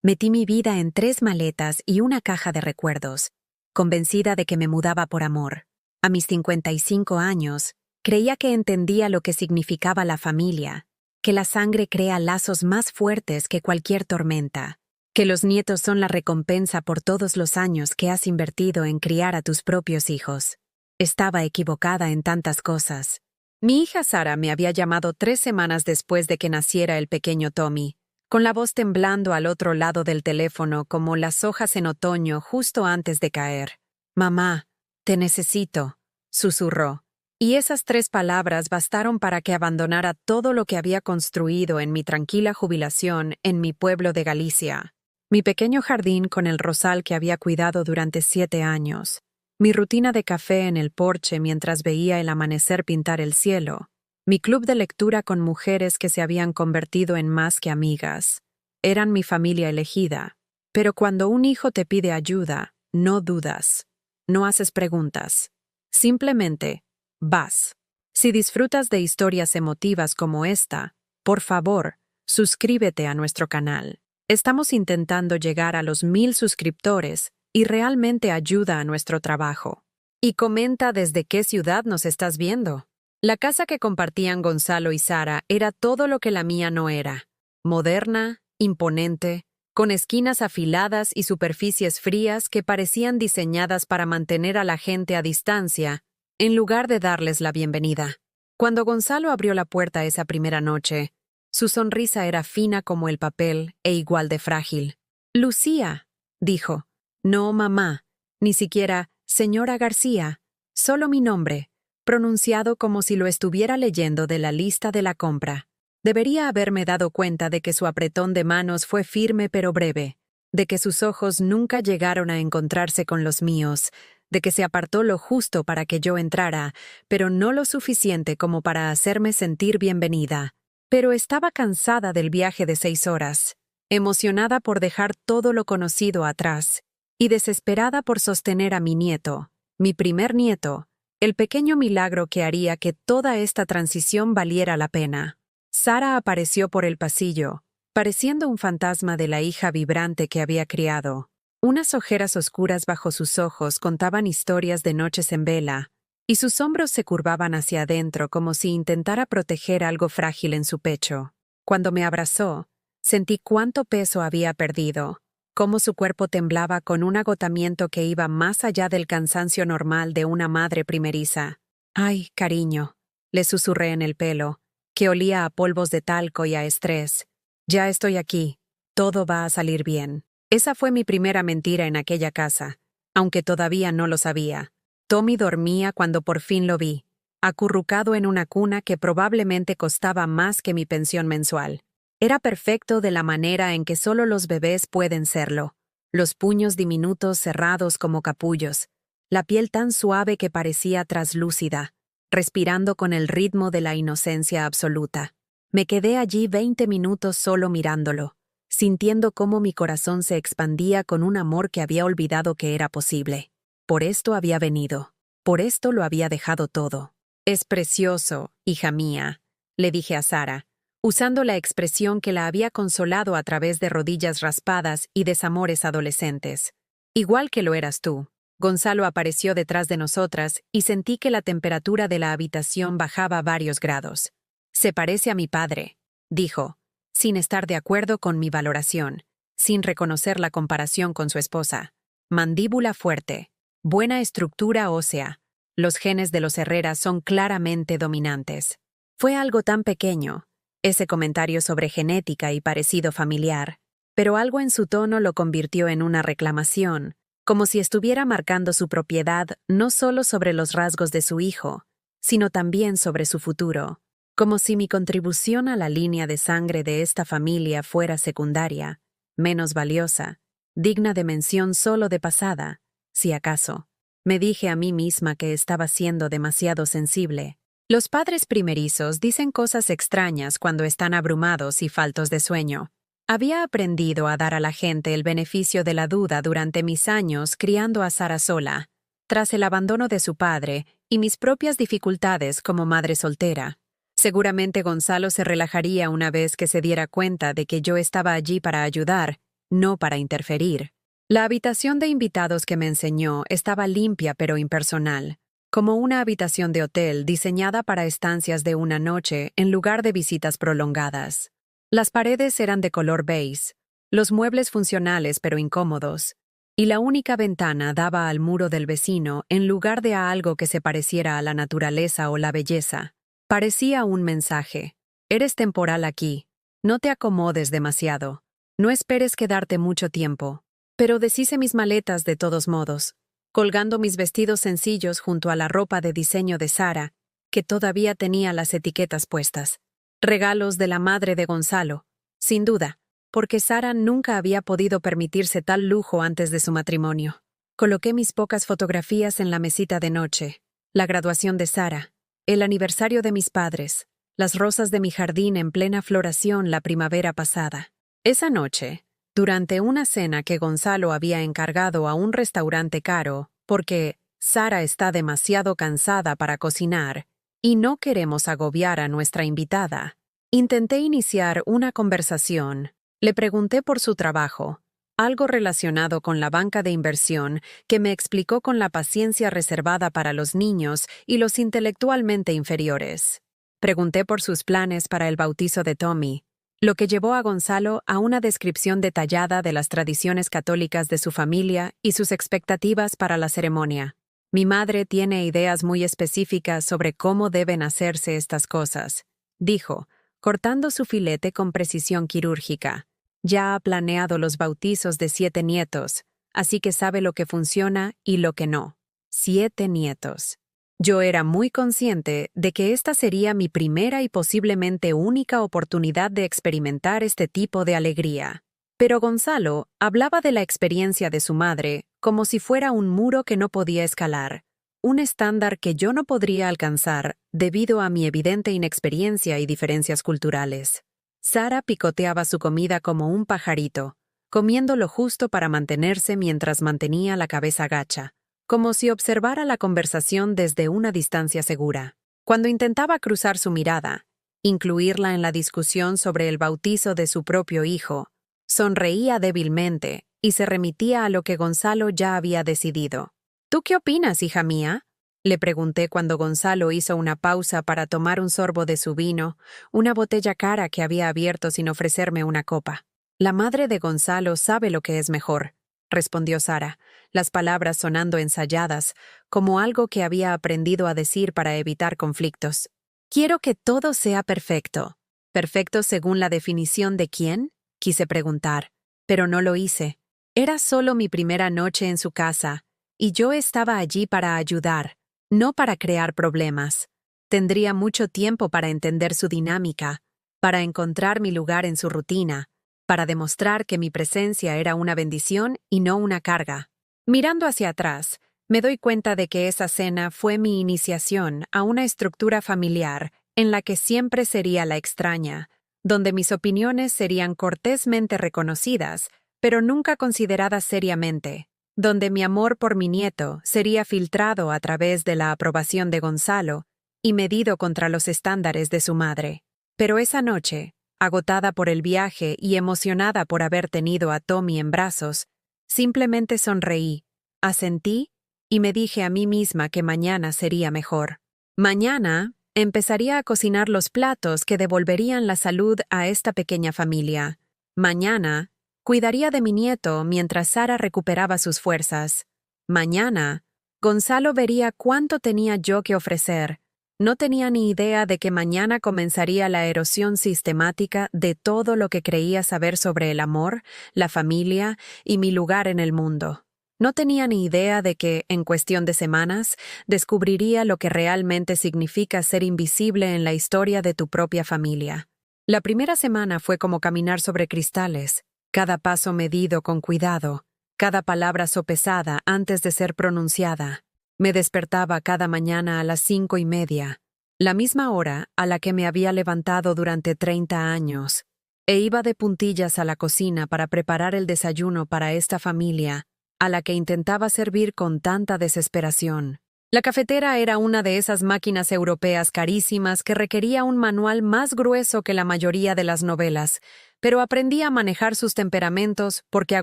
Metí mi vida en 3 maletas y una caja de recuerdos, convencida de que me mudaba por amor. A mis 55 años, creía que entendía lo que significaba la familia, que la sangre crea lazos más fuertes que cualquier tormenta, que los nietos son la recompensa por todos los años que has invertido en criar a tus propios hijos. Estaba equivocada en tantas cosas. Mi hija Sara me había llamado 3 semanas después de que naciera el pequeño Tommy, con la voz temblando al otro lado del teléfono como las hojas en otoño justo antes de caer. «Mamá, te necesito», susurró. Y esas 3 palabras bastaron para que abandonara todo lo que había construido en mi tranquila jubilación en mi pueblo de Galicia. Mi pequeño jardín con el rosal que había cuidado durante 7 años. Mi rutina de café en el porche mientras veía el amanecer pintar el cielo. Mi club de lectura con mujeres que se habían convertido en más que amigas. Eran mi familia elegida. Pero cuando un hijo te pide ayuda, no dudas. No haces preguntas. Simplemente, vas. Si disfrutas de historias emotivas como esta, por favor, suscríbete a nuestro canal. Estamos intentando llegar a los 1000 suscriptores y realmente ayuda a nuestro trabajo. Y comenta desde qué ciudad nos estás viendo. La casa que compartían Gonzalo y Sara era todo lo que la mía no era. Moderna, imponente, con esquinas afiladas y superficies frías que parecían diseñadas para mantener a la gente a distancia, en lugar de darles la bienvenida. Cuando Gonzalo abrió la puerta esa primera noche, su sonrisa era fina como el papel e igual de frágil. «Lucía», dijo. «No, mamá, ni siquiera señora García, solo mi nombre», pronunciado como si lo estuviera leyendo de la lista de la compra. Debería haberme dado cuenta de que su apretón de manos fue firme pero breve, de que sus ojos nunca llegaron a encontrarse con los míos, de que se apartó lo justo para que yo entrara, pero no lo suficiente como para hacerme sentir bienvenida. Pero estaba cansada del viaje de 6 horas, emocionada por dejar todo lo conocido atrás, y desesperada por sostener a mi nieto, mi primer nieto, el pequeño milagro que haría que toda esta transición valiera la pena. Sara apareció por el pasillo, pareciendo un fantasma de la hija vibrante que había criado. Unas ojeras oscuras bajo sus ojos contaban historias de noches en vela, y sus hombros se curvaban hacia adentro como si intentara proteger algo frágil en su pecho. Cuando me abrazó, sentí cuánto peso había perdido, cómo su cuerpo temblaba con un agotamiento que iba más allá del cansancio normal de una madre primeriza. «Ay, cariño», le susurré en el pelo, que olía a polvos de talco y a estrés. «Ya estoy aquí. Todo va a salir bien». Esa fue mi primera mentira en aquella casa, aunque todavía no lo sabía. Tommy dormía cuando por fin lo vi, acurrucado en una cuna que probablemente costaba más que mi pensión mensual. Era perfecto de la manera en que solo los bebés pueden serlo. Los puños diminutos cerrados como capullos, la piel tan suave que parecía traslúcida, respirando con el ritmo de la inocencia absoluta. Me quedé allí 20 minutos solo mirándolo, sintiendo cómo mi corazón se expandía con un amor que había olvidado que era posible. Por esto había venido. Por esto lo había dejado todo. «Es precioso, hija mía», le dije a Sara, usando la expresión que la había consolado a través de rodillas raspadas y desamores adolescentes. «Igual que lo eras tú». Gonzalo apareció detrás de nosotras y sentí que la temperatura de la habitación bajaba varios grados. «Se parece a mi padre», dijo, sin estar de acuerdo con mi valoración, sin reconocer la comparación con su esposa. «Mandíbula fuerte, buena estructura ósea. Los genes de los Herrera son claramente dominantes». Fue algo tan pequeño, ese comentario sobre genética y parecido familiar, pero algo en su tono lo convirtió en una reclamación, como si estuviera marcando su propiedad no solo sobre los rasgos de su hijo, sino también sobre su futuro, como si mi contribución a la línea de sangre de esta familia fuera secundaria, menos valiosa, digna de mención solo de pasada, si acaso. Me dije a mí misma que estaba siendo demasiado sensible. Los padres primerizos dicen cosas extrañas cuando están abrumados y faltos de sueño. Había aprendido a dar a la gente el beneficio de la duda durante mis años criando a Sara sola, tras el abandono de su padre y mis propias dificultades como madre soltera. Seguramente Gonzalo se relajaría una vez que se diera cuenta de que yo estaba allí para ayudar, no para interferir. La habitación de invitados que me enseñó estaba limpia pero impersonal, como una habitación de hotel diseñada para estancias de una noche en lugar de visitas prolongadas. Las paredes eran de color beige, los muebles funcionales pero incómodos, y la única ventana daba al muro del vecino en lugar de a algo que se pareciera a la naturaleza o la belleza. Parecía un mensaje. Eres temporal aquí. No te acomodes demasiado. No esperes quedarte mucho tiempo. Pero deshice mis maletas de todos modos, colgando mis vestidos sencillos junto a la ropa de diseño de Sara, que todavía tenía las etiquetas puestas. Regalos de la madre de Gonzalo, sin duda, porque Sara nunca había podido permitirse tal lujo antes de su matrimonio. Coloqué mis pocas fotografías en la mesita de noche, la graduación de Sara, el aniversario de mis padres, las rosas de mi jardín en plena floración la primavera pasada. Esa noche, durante una cena que Gonzalo había encargado a un restaurante caro, porque Sara está demasiado cansada para cocinar y no queremos agobiar a nuestra invitada, intenté iniciar una conversación. Le pregunté por su trabajo, algo relacionado con la banca de inversión que me explicó con la paciencia reservada para los niños y los intelectualmente inferiores. Pregunté por sus planes para el bautizo de Tommy, lo que llevó a Gonzalo a una descripción detallada de las tradiciones católicas de su familia y sus expectativas para la ceremonia. Mi madre tiene ideas muy específicas sobre cómo deben hacerse estas cosas, dijo, cortando su filete con precisión quirúrgica. Ya ha planeado los bautizos de 7 nietos, así que sabe lo que funciona y lo que no. 7 nietos. Yo era muy consciente de que esta sería mi primera y posiblemente única oportunidad de experimentar este tipo de alegría. Pero Gonzalo hablaba de la experiencia de su madre como si fuera un muro que no podía escalar, un estándar que yo no podría alcanzar debido a mi evidente inexperiencia y diferencias culturales. Sara picoteaba su comida como un pajarito, comiendo lo justo para mantenerse mientras mantenía la cabeza gacha, como si observara la conversación desde una distancia segura. Cuando intentaba cruzar su mirada, incluirla en la discusión sobre el bautizo de su propio hijo, sonreía débilmente y se remitía a lo que Gonzalo ya había decidido. ¿Tú qué opinas, hija mía?, le pregunté cuando Gonzalo hizo una pausa para tomar un sorbo de su vino, una botella cara que había abierto sin ofrecerme una copa. La madre de Gonzalo sabe lo que es mejor, respondió Sara, las palabras sonando ensayadas, como algo que había aprendido a decir para evitar conflictos. Quiero que todo sea perfecto. ¿Perfecto según la definición de quién?, quise preguntar, pero no lo hice. Era solo mi primera noche en su casa, y yo estaba allí para ayudar, no para crear problemas. Tendría mucho tiempo para entender su dinámica, para encontrar mi lugar en su rutina, para demostrar que mi presencia era una bendición y no una carga. Mirando hacia atrás, me doy cuenta de que esa cena fue mi iniciación a una estructura familiar en la que siempre sería la extraña, donde mis opiniones serían cortésmente reconocidas, pero nunca consideradas seriamente, donde mi amor por mi nieto sería filtrado a través de la aprobación de Gonzalo y medido contra los estándares de su madre. Pero esa noche, agotada por el viaje y emocionada por haber tenido a Tommy en brazos, simplemente sonreí, asentí y me dije a mí misma que mañana sería mejor. Mañana empezaría a cocinar los platos que devolverían la salud a esta pequeña familia. Mañana cuidaría de mi nieto mientras Sara recuperaba sus fuerzas. Mañana, Gonzalo vería cuánto tenía yo que ofrecer. No tenía ni idea de que mañana comenzaría la erosión sistemática de todo lo que creía saber sobre el amor, la familia y mi lugar en el mundo. No tenía ni idea de que, en cuestión de semanas, descubriría lo que realmente significa ser invisible en la historia de tu propia familia. La primera semana fue como caminar sobre cristales, cada paso medido con cuidado, cada palabra sopesada antes de ser pronunciada. Me despertaba cada mañana a las 5:30, la misma hora a la que me había levantado durante 30 años, e iba de puntillas a la cocina para preparar el desayuno para esta familia, a la que intentaba servir con tanta desesperación. La cafetera era una de esas máquinas europeas carísimas que requería un manual más grueso que la mayoría de las novelas, pero aprendí a manejar sus temperamentos porque a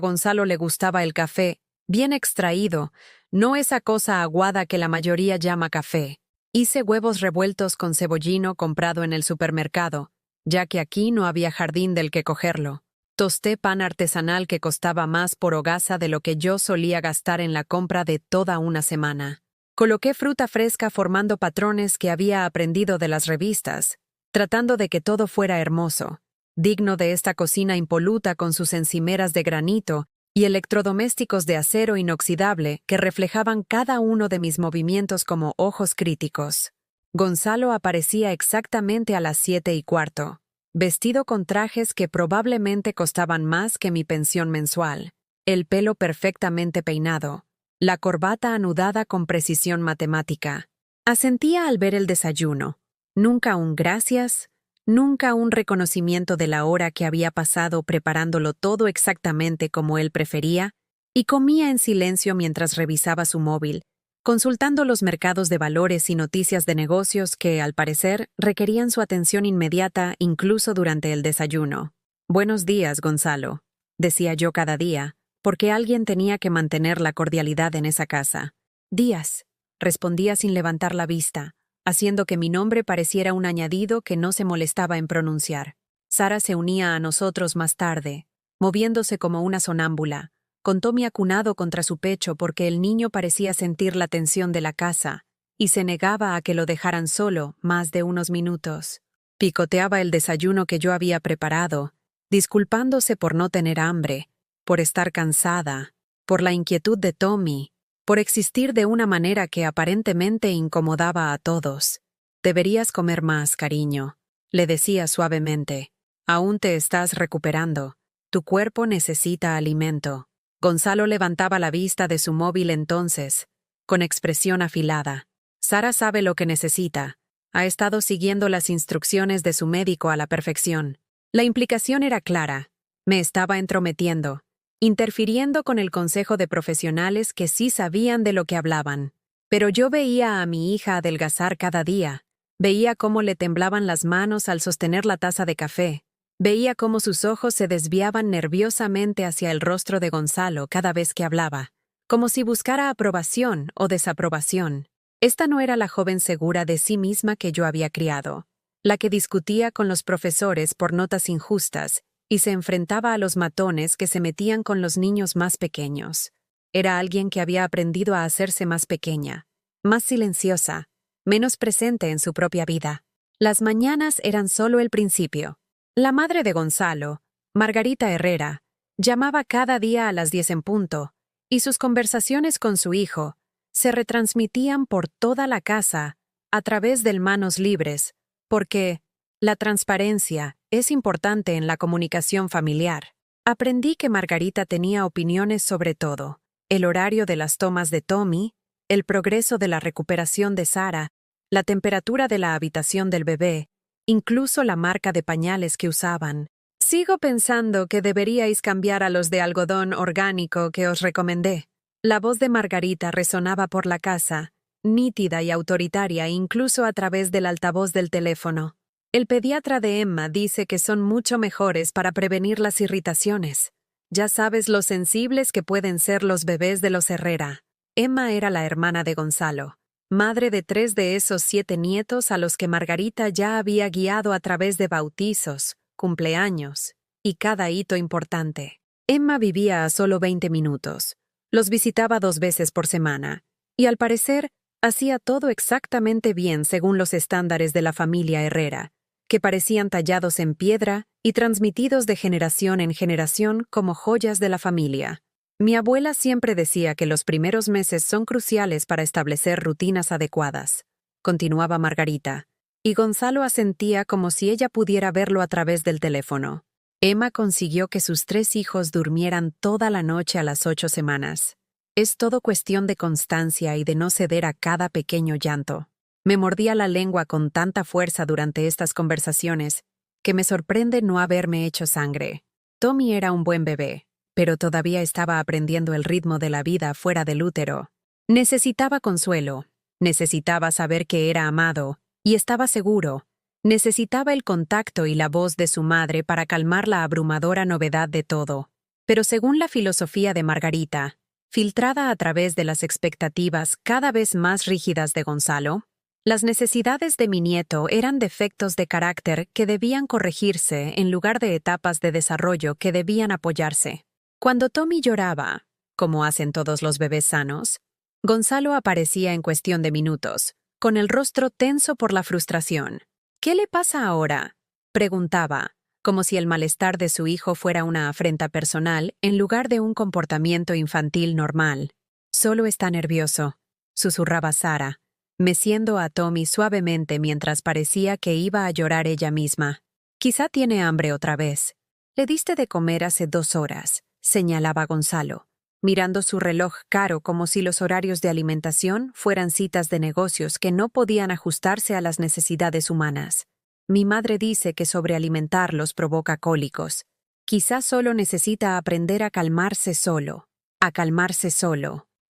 Gonzalo le gustaba el café, bien extraído, no esa cosa aguada que la mayoría llama café. Hice huevos revueltos con cebollino comprado en el supermercado, ya que aquí no había jardín del que cogerlo. Tosté pan artesanal que costaba más por hogaza de lo que yo solía gastar en la compra de toda una semana. Coloqué fruta fresca formando patrones que había aprendido de las revistas, tratando de que todo fuera hermoso, digno de esta cocina impoluta con sus encimeras de granito y electrodomésticos de acero inoxidable que reflejaban cada uno de mis movimientos como ojos críticos. Gonzalo aparecía exactamente a las 7:15, vestido con trajes que probablemente costaban más que mi pensión mensual, el pelo perfectamente peinado, la corbata anudada con precisión matemática. Asentía al ver el desayuno. Nunca un gracias, nunca un reconocimiento de la hora que había pasado preparándolo todo exactamente como él prefería, y comía en silencio mientras revisaba su móvil, consultando los mercados de valores y noticias de negocios que, al parecer, requerían su atención inmediata incluso durante el desayuno. «Buenos días, Gonzalo», decía yo cada día, porque alguien tenía que mantener la cordialidad en esa casa. «Días», respondía sin levantar la vista, haciendo que mi nombre pareciera un añadido que no se molestaba en pronunciar. Sara se unía a nosotros más tarde, moviéndose como una sonámbula, con Tommy acunado contra su pecho porque el niño parecía sentir la tensión de la casa y se negaba a que lo dejaran solo más de unos minutos. Picoteaba el desayuno que yo había preparado, disculpándose por no tener hambre, por estar cansada, por la inquietud de Tommy, por existir de una manera que aparentemente incomodaba a todos. «Deberías comer más, cariño», le decía suavemente. «Aún te estás recuperando. Tu cuerpo necesita alimento». Gonzalo levantaba la vista de su móvil entonces, con expresión afilada. «Sara sabe lo que necesita. Ha estado siguiendo las instrucciones de su médico a la perfección». La implicación era clara. Me estaba entrometiendo, interfiriendo con el consejo de profesionales que sí sabían de lo que hablaban. Pero yo veía a mi hija adelgazar cada día, veía cómo le temblaban las manos al sostener la taza de café, veía cómo sus ojos se desviaban nerviosamente hacia el rostro de Gonzalo cada vez que hablaba, como si buscara aprobación o desaprobación. Esta no era la joven segura de sí misma que yo había criado, la que discutía con los profesores por notas injustas y se enfrentaba a los matones que se metían con los niños más pequeños. Era alguien que había aprendido a hacerse más pequeña, más silenciosa, menos presente en su propia vida. Las mañanas eran solo el principio. La madre de Gonzalo, Margarita Herrera, llamaba cada día a las 10 en punto, y sus conversaciones con su hijo se retransmitían por toda la casa a través del Manos Libres, porque la transparencia es importante en la comunicación familiar. Aprendí que Margarita tenía opiniones sobre todo: el horario de las tomas de Tommy, el progreso de la recuperación de Sara, la temperatura de la habitación del bebé, incluso la marca de pañales que usaban. «Sigo pensando que deberíais cambiar a los de algodón orgánico que os recomendé». La voz de Margarita resonaba por la casa, nítida y autoritaria incluso a través del altavoz del teléfono. «El pediatra de Emma dice que son mucho mejores para prevenir las irritaciones. Ya sabes lo sensibles que pueden ser los bebés de los Herrera». Emma era la hermana de Gonzalo, madre de 3 de esos 7 nietos a los que Margarita ya había guiado a través de bautizos, cumpleaños y cada hito importante. Emma vivía a solo 20 minutos. Los visitaba 2 veces por semana, y al parecer hacía todo exactamente bien según los estándares de la familia Herrera, que parecían tallados en piedra y transmitidos de generación en generación como joyas de la familia. Mi abuela siempre decía que los primeros meses son cruciales para establecer rutinas adecuadas, continuaba Margarita, y Gonzalo asentía como si ella pudiera verlo a través del teléfono. Emma consiguió que sus 3 hijos durmieran toda la noche a las 8 semanas. Es todo cuestión de constancia y de no ceder a cada pequeño llanto. Me mordía la lengua con tanta fuerza durante estas conversaciones que me sorprende no haberme hecho sangre. Tommy era un buen bebé, pero todavía estaba aprendiendo el ritmo de la vida fuera del útero. Necesitaba consuelo, necesitaba saber que era amado, y estaba seguro, Necesitaba el contacto y la voz de su madre para calmar la abrumadora novedad de todo. Pero según la filosofía de Margarita, filtrada a través de las expectativas cada vez más rígidas de Gonzalo, las necesidades de mi nieto eran defectos de carácter que debían corregirse en lugar de etapas de desarrollo que debían apoyarse. Cuando Tommy lloraba, como hacen todos los bebés sanos, Gonzalo aparecía en cuestión de minutos, con el rostro tenso por la frustración. «¿Qué le pasa ahora?», preguntaba, como si el malestar de su hijo fuera una afrenta personal en lugar de un comportamiento infantil normal. «Solo está nervioso», susurraba Sara, meciendo a Tommy suavemente mientras parecía que iba a llorar ella misma. «Quizá tiene hambre otra vez. Le diste de comer hace 2 horas», señalaba Gonzalo, mirando su reloj caro como si los horarios de alimentación fueran citas de negocios que no podían ajustarse a las necesidades humanas. «Mi madre dice que sobrealimentarlos provoca cólicos. Quizás solo necesita aprender a calmarse solo,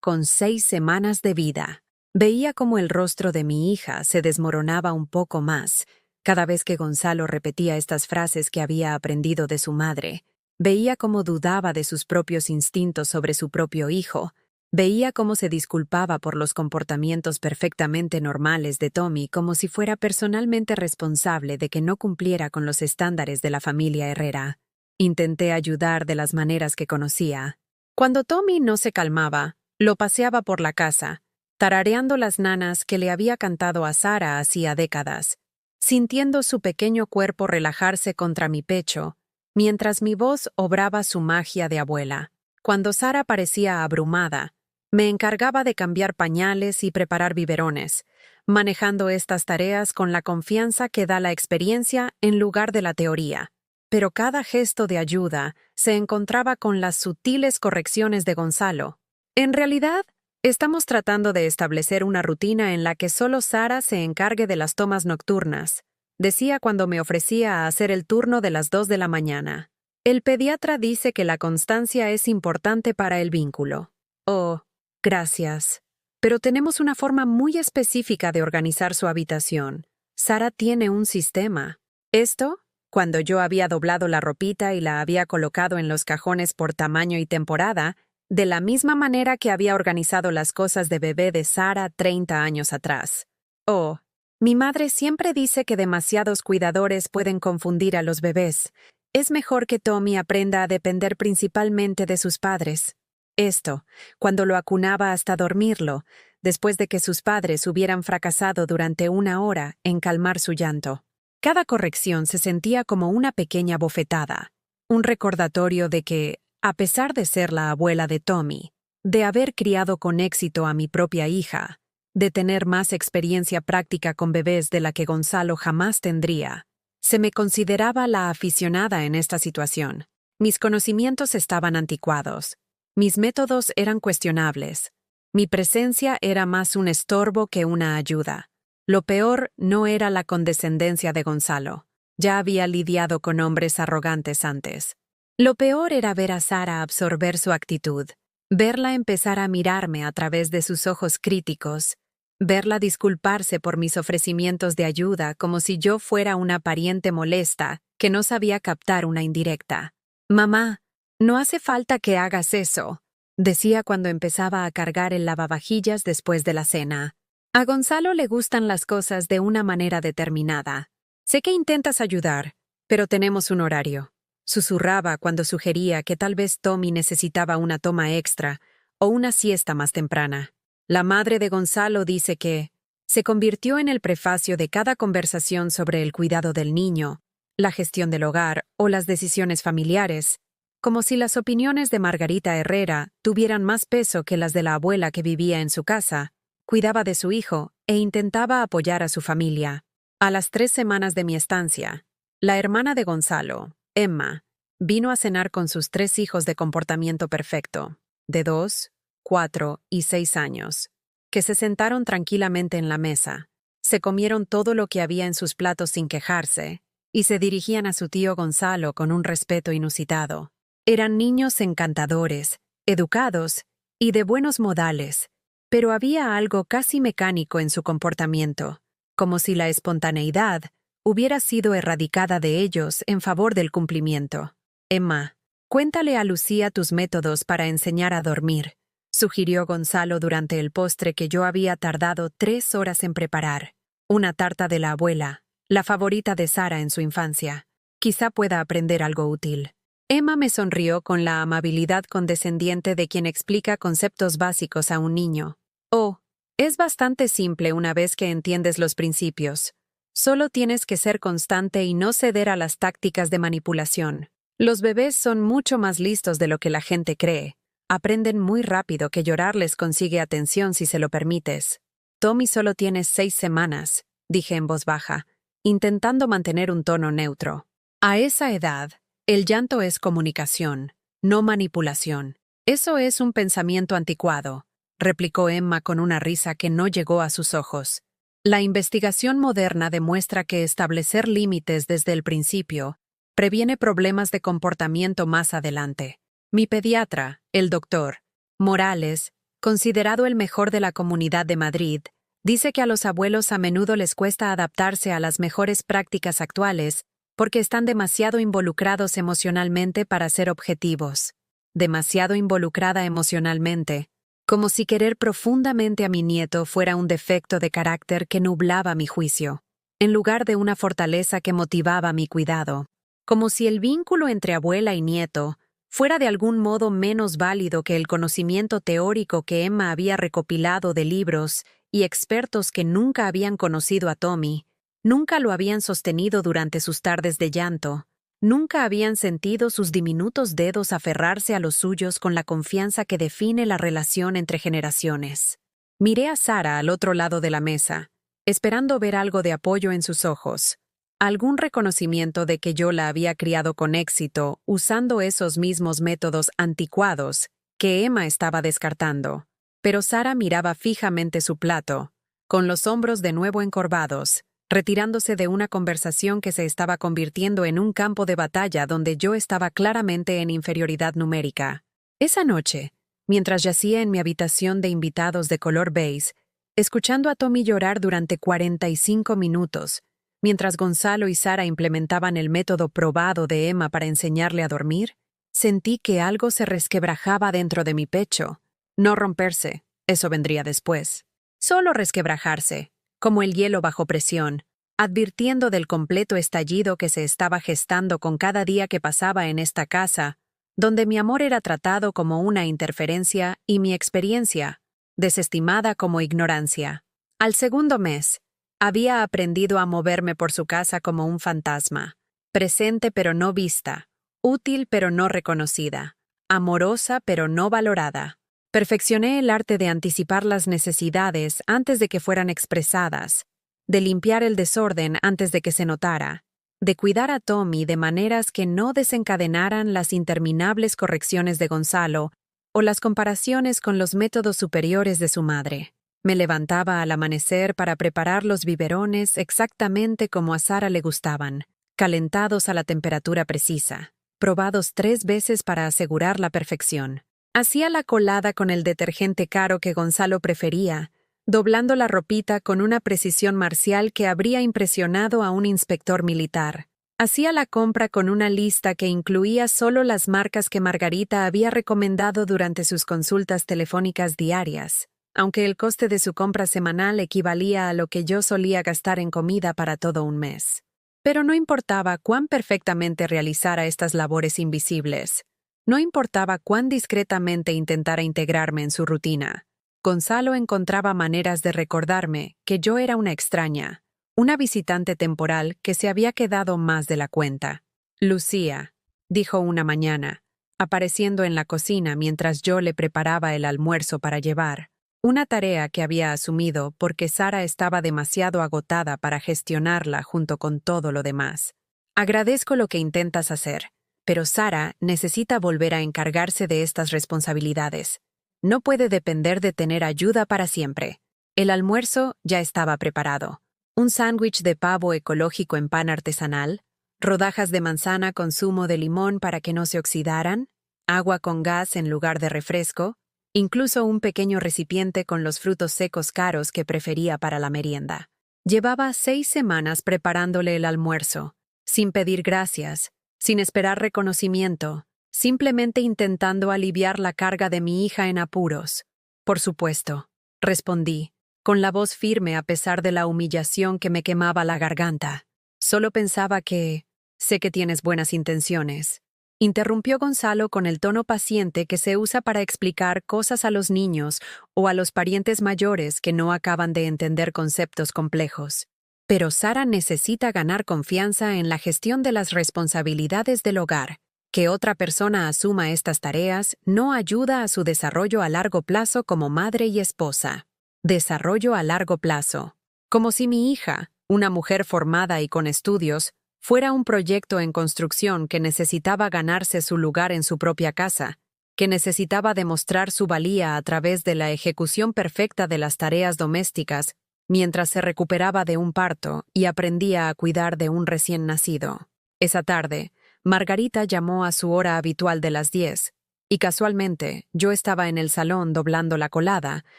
con 6 semanas de vida». Veía cómo el rostro de mi hija se desmoronaba un poco más cada vez que Gonzalo repetía estas frases que había aprendido de su madre. Veía cómo dudaba de sus propios instintos sobre su propio hijo. Veía cómo se disculpaba por los comportamientos perfectamente normales de Tommy como si fuera personalmente responsable de que no cumpliera con los estándares de la familia Herrera. Intenté ayudar de las maneras que conocía. Cuando Tommy no se calmaba, lo paseaba por la casa, tarareando las nanas que le había cantado a Sara hacía décadas, sintiendo su pequeño cuerpo relajarse contra mi pecho, mientras mi voz obraba su magia de abuela. Cuando Sara parecía abrumada, me encargaba de cambiar pañales y preparar biberones, manejando estas tareas con la confianza que da la experiencia en lugar de la teoría. Pero cada gesto de ayuda se encontraba con las sutiles correcciones de Gonzalo. «En realidad, estamos tratando de establecer una rutina en la que solo Sara se encargue de las tomas nocturnas», decía cuando me ofrecía a hacer el turno de las 2 de la mañana. «El pediatra dice que la constancia es importante para el vínculo». «Oh, gracias. Pero tenemos una forma muy específica de organizar su habitación. Sara tiene un sistema». Esto, cuando yo había doblado la ropita y la había colocado en los cajones por tamaño y temporada, de la misma manera que había organizado las cosas de bebé de Sara 30 años atrás. «Oh, mi madre siempre dice que demasiados cuidadores pueden confundir a los bebés. Es mejor que Tommy aprenda a depender principalmente de sus padres». Esto, cuando lo acunaba hasta dormirlo, después de que sus padres hubieran fracasado durante 1 hora en calmar su llanto. Cada corrección se sentía como una pequeña bofetada, un recordatorio de que, a pesar de ser la abuela de Tommy, de haber criado con éxito a mi propia hija, de tener más experiencia práctica con bebés de la que Gonzalo jamás tendría, se me consideraba la aficionada en esta situación. Mis conocimientos estaban anticuados. Mis métodos eran cuestionables. Mi presencia era más un estorbo que una ayuda. Lo peor no era la condescendencia de Gonzalo. Ya había lidiado con hombres arrogantes antes. Lo peor era ver a Sara absorber su actitud, verla empezar a mirarme a través de sus ojos críticos, verla disculparse por mis ofrecimientos de ayuda como si yo fuera una pariente molesta que no sabía captar una indirecta. «Mamá, no hace falta que hagas eso», decía cuando empezaba a cargar el lavavajillas después de la cena. «A Gonzalo le gustan las cosas de una manera determinada. Sé que intentas ayudar, pero tenemos un horario». Susurraba cuando sugería que tal vez Tommy necesitaba una toma extra o una siesta más temprana. La madre de Gonzalo dice que se convirtió en el prefacio de cada conversación sobre el cuidado del niño, la gestión del hogar o las decisiones familiares, como si las opiniones de Margarita Herrera tuvieran más peso que las de la abuela que vivía en su casa, cuidaba de su hijo e intentaba apoyar a su familia. A las 3 semanas de mi estancia, la hermana de Gonzalo, Emma, vino a cenar con sus 3 hijos de comportamiento perfecto, de 2, 4 y 6 años, que se sentaron tranquilamente en la mesa, se comieron todo lo que había en sus platos sin quejarse, y se dirigían a su tío Gonzalo con un respeto inusitado. Eran niños encantadores, educados y de buenos modales, pero había algo casi mecánico en su comportamiento, como si la espontaneidad, hubiera sido erradicada de ellos en favor del cumplimiento. Emma, cuéntale a Lucía tus métodos para enseñar a dormir, sugirió Gonzalo durante el postre que yo había tardado 3 horas en preparar. Una tarta de la abuela, la favorita de Sara en su infancia. Quizá pueda aprender algo útil. Emma me sonrió con la amabilidad condescendiente de quien explica conceptos básicos a un niño. Oh, es bastante simple una vez que entiendes los principios. Solo tienes que ser constante y no ceder a las tácticas de manipulación. Los bebés son mucho más listos de lo que la gente cree. Aprenden muy rápido que llorar les consigue atención si se lo permites. Tommy solo tiene 6 semanas, dije en voz baja, intentando mantener un tono neutro. A esa edad, el llanto es comunicación, no manipulación. Eso es un pensamiento anticuado, replicó Emma con una risa que no llegó a sus ojos. La investigación moderna demuestra que establecer límites desde el principio previene problemas de comportamiento más adelante. Mi pediatra, el doctor Morales, considerado el mejor de la Comunidad de Madrid, dice que a los abuelos a menudo les cuesta adaptarse a las mejores prácticas actuales porque están demasiado involucrados emocionalmente para ser objetivos. Demasiado involucrada emocionalmente, como si querer profundamente a mi nieto fuera un defecto de carácter que nublaba mi juicio, en lugar de una fortaleza que motivaba mi cuidado. Como si el vínculo entre abuela y nieto fuera de algún modo menos válido que el conocimiento teórico que Emma había recopilado de libros y expertos que nunca habían conocido a Tommy, nunca lo habían sostenido durante sus tardes de llanto, nunca habían sentido sus diminutos dedos aferrarse a los suyos con la confianza que define la relación entre generaciones. Miré a Sara al otro lado de la mesa, esperando ver algo de apoyo en sus ojos, algún reconocimiento de que yo la había criado con éxito usando esos mismos métodos anticuados que Emma estaba descartando. Pero Sara miraba fijamente su plato, con los hombros de nuevo encorvados, retirándose de una conversación que se estaba convirtiendo en un campo de batalla donde yo estaba claramente en inferioridad numérica. Esa noche, mientras yacía en mi habitación de invitados de color beige, escuchando a Tommy llorar durante 45 minutos, mientras Gonzalo y Sara implementaban el método probado de Emma para enseñarle a dormir, sentí que algo se resquebrajaba dentro de mi pecho. No romperse, eso vendría después. Solo resquebrajarse, como el hielo bajo presión, advirtiendo del completo estallido que se estaba gestando con cada día que pasaba en esta casa, donde mi amor era tratado como una interferencia y mi experiencia, desestimada como ignorancia. Al segundo mes, había aprendido a moverme por su casa como un fantasma, presente pero no vista, útil pero no reconocida, amorosa pero no valorada. Perfeccioné el arte de anticipar las necesidades antes de que fueran expresadas, de limpiar el desorden antes de que se notara, de cuidar a Tommy de maneras que no desencadenaran las interminables correcciones de Gonzalo o las comparaciones con los métodos superiores de su madre. Me levantaba al amanecer para preparar los biberones exactamente como a Sara le gustaban, calentados a la temperatura precisa, probados 3 veces para asegurar la perfección. Hacía la colada con el detergente caro que Gonzalo prefería, doblando la ropita con una precisión marcial que habría impresionado a un inspector militar. Hacía la compra con una lista que incluía solo las marcas que Margarita había recomendado durante sus consultas telefónicas diarias, aunque el coste de su compra semanal equivalía a lo que yo solía gastar en comida para todo un mes. Pero no importaba cuán perfectamente realizara estas labores invisibles. No importaba cuán discretamente intentara integrarme en su rutina. Gonzalo encontraba maneras de recordarme que yo era una extraña, una visitante temporal que se había quedado más de la cuenta. Lucía, dijo una mañana, apareciendo en la cocina mientras yo le preparaba el almuerzo para llevar, una tarea que había asumido porque Sara estaba demasiado agotada para gestionarla junto con todo lo demás. Agradezco lo que intentas hacer, pero Sara necesita volver a encargarse de estas responsabilidades. No puede depender de tener ayuda para siempre. El almuerzo ya estaba preparado. Un sándwich de pavo ecológico en pan artesanal, rodajas de manzana con zumo de limón para que no se oxidaran, agua con gas en lugar de refresco, incluso un pequeño recipiente con los frutos secos caros que prefería para la merienda. Llevaba 6 semanas preparándole el almuerzo, sin pedir gracias, sin esperar reconocimiento, simplemente intentando aliviar la carga de mi hija en apuros. Por supuesto, respondí, con la voz firme a pesar de la humillación que me quemaba la garganta. Solo pensaba que... sé que tienes buenas intenciones. Interrumpió Gonzalo con el tono paciente que se usa para explicar cosas a los niños o a los parientes mayores que no acaban de entender conceptos complejos. Pero Sara necesita ganar confianza en la gestión de las responsabilidades del hogar. Que otra persona asuma estas tareas no ayuda a su desarrollo a largo plazo como madre y esposa. Desarrollo a largo plazo. Como si mi hija, una mujer formada y con estudios, fuera un proyecto en construcción que necesitaba ganarse su lugar en su propia casa, que necesitaba demostrar su valía a través de la ejecución perfecta de las tareas domésticas mientras se recuperaba de un parto y aprendía a cuidar de un recién nacido. Esa tarde, Margarita llamó a su hora habitual de las 10, y casualmente yo estaba en el salón doblando la colada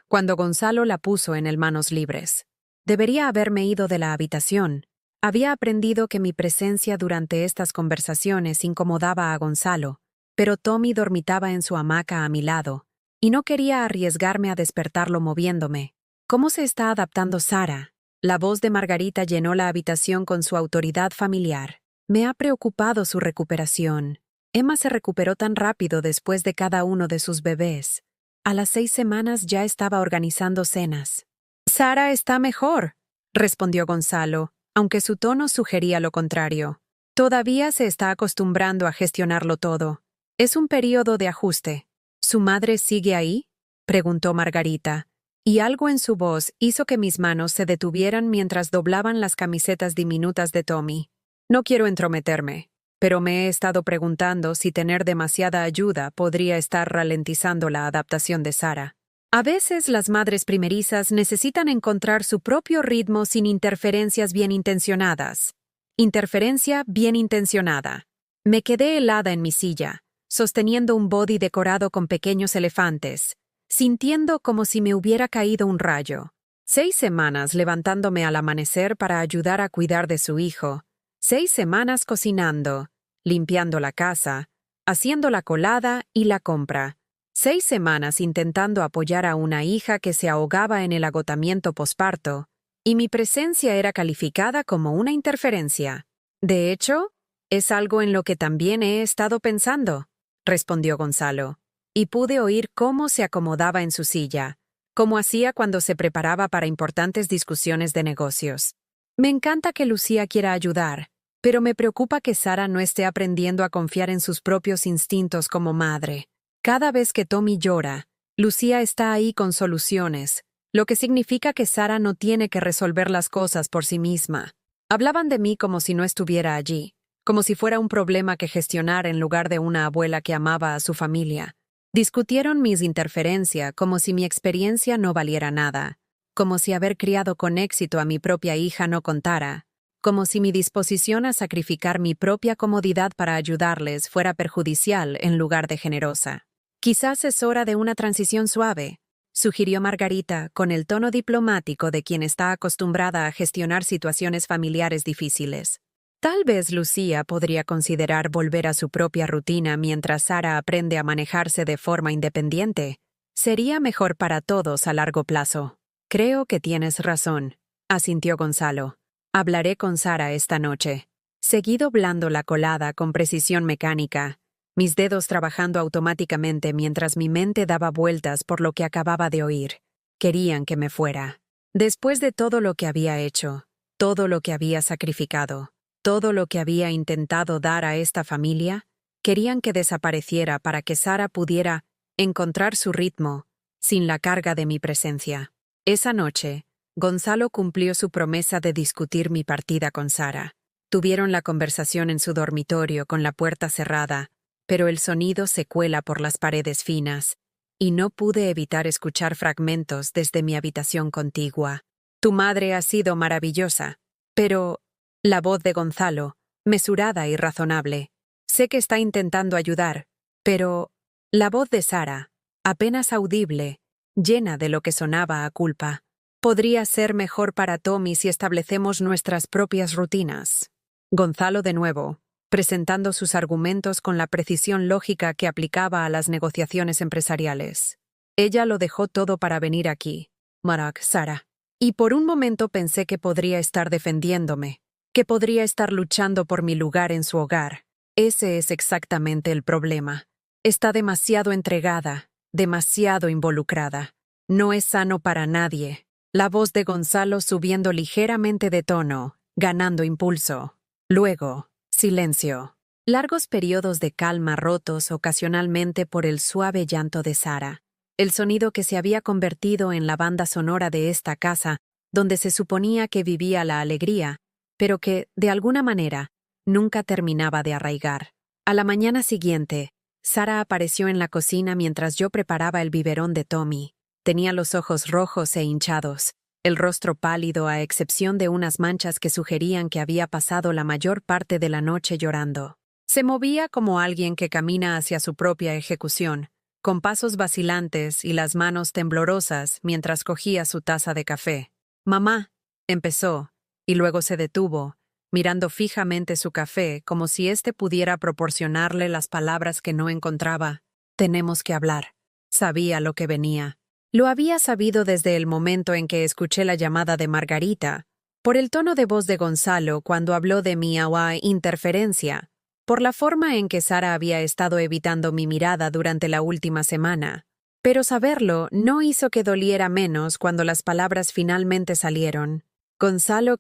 cuando Gonzalo la puso en el manos libres. Debería haberme ido de la habitación. Había aprendido que mi presencia durante estas conversaciones incomodaba a Gonzalo, pero Tommy dormitaba en su hamaca a mi lado, y no quería arriesgarme a despertarlo moviéndome. ¿Cómo se está adaptando Sara? La voz de Margarita llenó la habitación con su autoridad familiar. Me ha preocupado su recuperación. Emma se recuperó tan rápido después de cada uno de sus bebés. A las 6 semanas ya estaba organizando cenas. Sara está mejor, respondió Gonzalo, aunque su tono sugería lo contrario. Todavía se está acostumbrando a gestionarlo todo. Es un periodo de ajuste. ¿Su madre sigue ahí?, preguntó Margarita, y algo en su voz hizo que mis manos se detuvieran mientras doblaban las camisetas diminutas de Tommy. No quiero entrometerme, pero me he estado preguntando si tener demasiada ayuda podría estar ralentizando la adaptación de Sara. A veces las madres primerizas necesitan encontrar su propio ritmo sin interferencias bien intencionadas. Interferencia bien intencionada. Me quedé helada en mi silla, sosteniendo un body decorado con pequeños elefantes, sintiendo como si me hubiera caído un rayo. 6 semanas levantándome al amanecer para ayudar a cuidar de su hijo. 6 semanas cocinando, limpiando la casa, haciendo la colada y la compra. 6 semanas intentando apoyar a una hija que se ahogaba en el agotamiento posparto, y mi presencia era calificada como una interferencia. De hecho, es algo en lo que también he estado pensando, respondió Gonzalo, y pude oír cómo se acomodaba en su silla, como hacía cuando se preparaba para importantes discusiones de negocios. Me encanta que Lucía quiera ayudar, pero me preocupa que Sara no esté aprendiendo a confiar en sus propios instintos como madre. Cada vez que Tommy llora, Lucía está ahí con soluciones, lo que significa que Sara no tiene que resolver las cosas por sí misma. Hablaban de mí como si no estuviera allí, como si fuera un problema que gestionar en lugar de una abuela que amaba a su familia. Discutieron mis interferencias como si mi experiencia no valiera nada, como si haber criado con éxito a mi propia hija no contara, como si mi disposición a sacrificar mi propia comodidad para ayudarles fuera perjudicial en lugar de generosa. Quizás es hora de una transición suave, sugirió Margarita con el tono diplomático de quien está acostumbrada a gestionar situaciones familiares difíciles. Tal vez Lucía podría considerar volver a su propia rutina mientras Sara aprende a manejarse de forma independiente. Sería mejor para todos a largo plazo. Creo que tienes razón, asintió Gonzalo. Hablaré con Sara esta noche. Seguí doblando la colada con precisión mecánica, mis dedos trabajando automáticamente mientras mi mente daba vueltas por lo que acababa de oír. Querían que me fuera. Después de todo lo que había hecho, todo lo que había sacrificado, todo lo que había intentado dar a esta familia, querían que desapareciera para que Sara pudiera encontrar su ritmo, sin la carga de mi presencia. Esa noche, Gonzalo cumplió su promesa de discutir mi partida con Sara. Tuvieron la conversación en su dormitorio con la puerta cerrada, pero el sonido se cuela por las paredes finas, y no pude evitar escuchar fragmentos desde mi habitación contigua. Tu madre ha sido maravillosa, pero... La voz de Gonzalo, mesurada y razonable. Sé que está intentando ayudar, pero... La voz de Sara, apenas audible, llena de lo que sonaba a culpa. Podría ser mejor para Tommy si establecemos nuestras propias rutinas. Gonzalo de nuevo, presentando sus argumentos con la precisión lógica que aplicaba a las negociaciones empresariales. Ella lo dejó todo para venir aquí. Marak, Sara. Y por un momento pensé que podría estar defendiéndome, que podría estar luchando por mi lugar en su hogar. Ese es exactamente el problema. Está demasiado entregada, demasiado involucrada. No es sano para nadie. La voz de Gonzalo subiendo ligeramente de tono, ganando impulso. Luego, silencio. Largos periodos de calma rotos ocasionalmente por el suave llanto de Sara. El sonido que se había convertido en la banda sonora de esta casa, donde se suponía que vivía la alegría, pero que, de alguna manera, nunca terminaba de arraigar. A la mañana siguiente, Sara apareció en la cocina mientras yo preparaba el biberón de Tommy. Tenía los ojos rojos e hinchados, el rostro pálido a excepción de unas manchas que sugerían que había pasado la mayor parte de la noche llorando. Se movía como alguien que camina hacia su propia ejecución, con pasos vacilantes y las manos temblorosas mientras cogía su taza de café. «Mamá», empezó, y luego se detuvo, mirando fijamente su café como si éste pudiera proporcionarle las palabras que no encontraba. «Tenemos que hablar». Sabía lo que venía. Lo había sabido desde el momento en que escuché la llamada de Margarita, por el tono de voz de Gonzalo cuando habló de mi interferencia, por la forma en que Sara había estado evitando mi mirada durante la última semana. Pero saberlo no hizo que doliera menos cuando las palabras finalmente salieron. «Gonzalo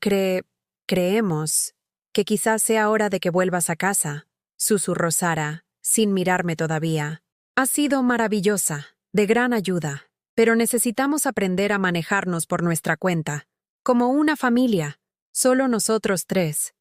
creemos que quizás sea hora de que vuelvas a casa», susurró Sara, sin mirarme todavía. «Ha sido maravillosa, de gran ayuda. Pero necesitamos aprender a manejarnos por nuestra cuenta, como una familia, solo nosotros tres,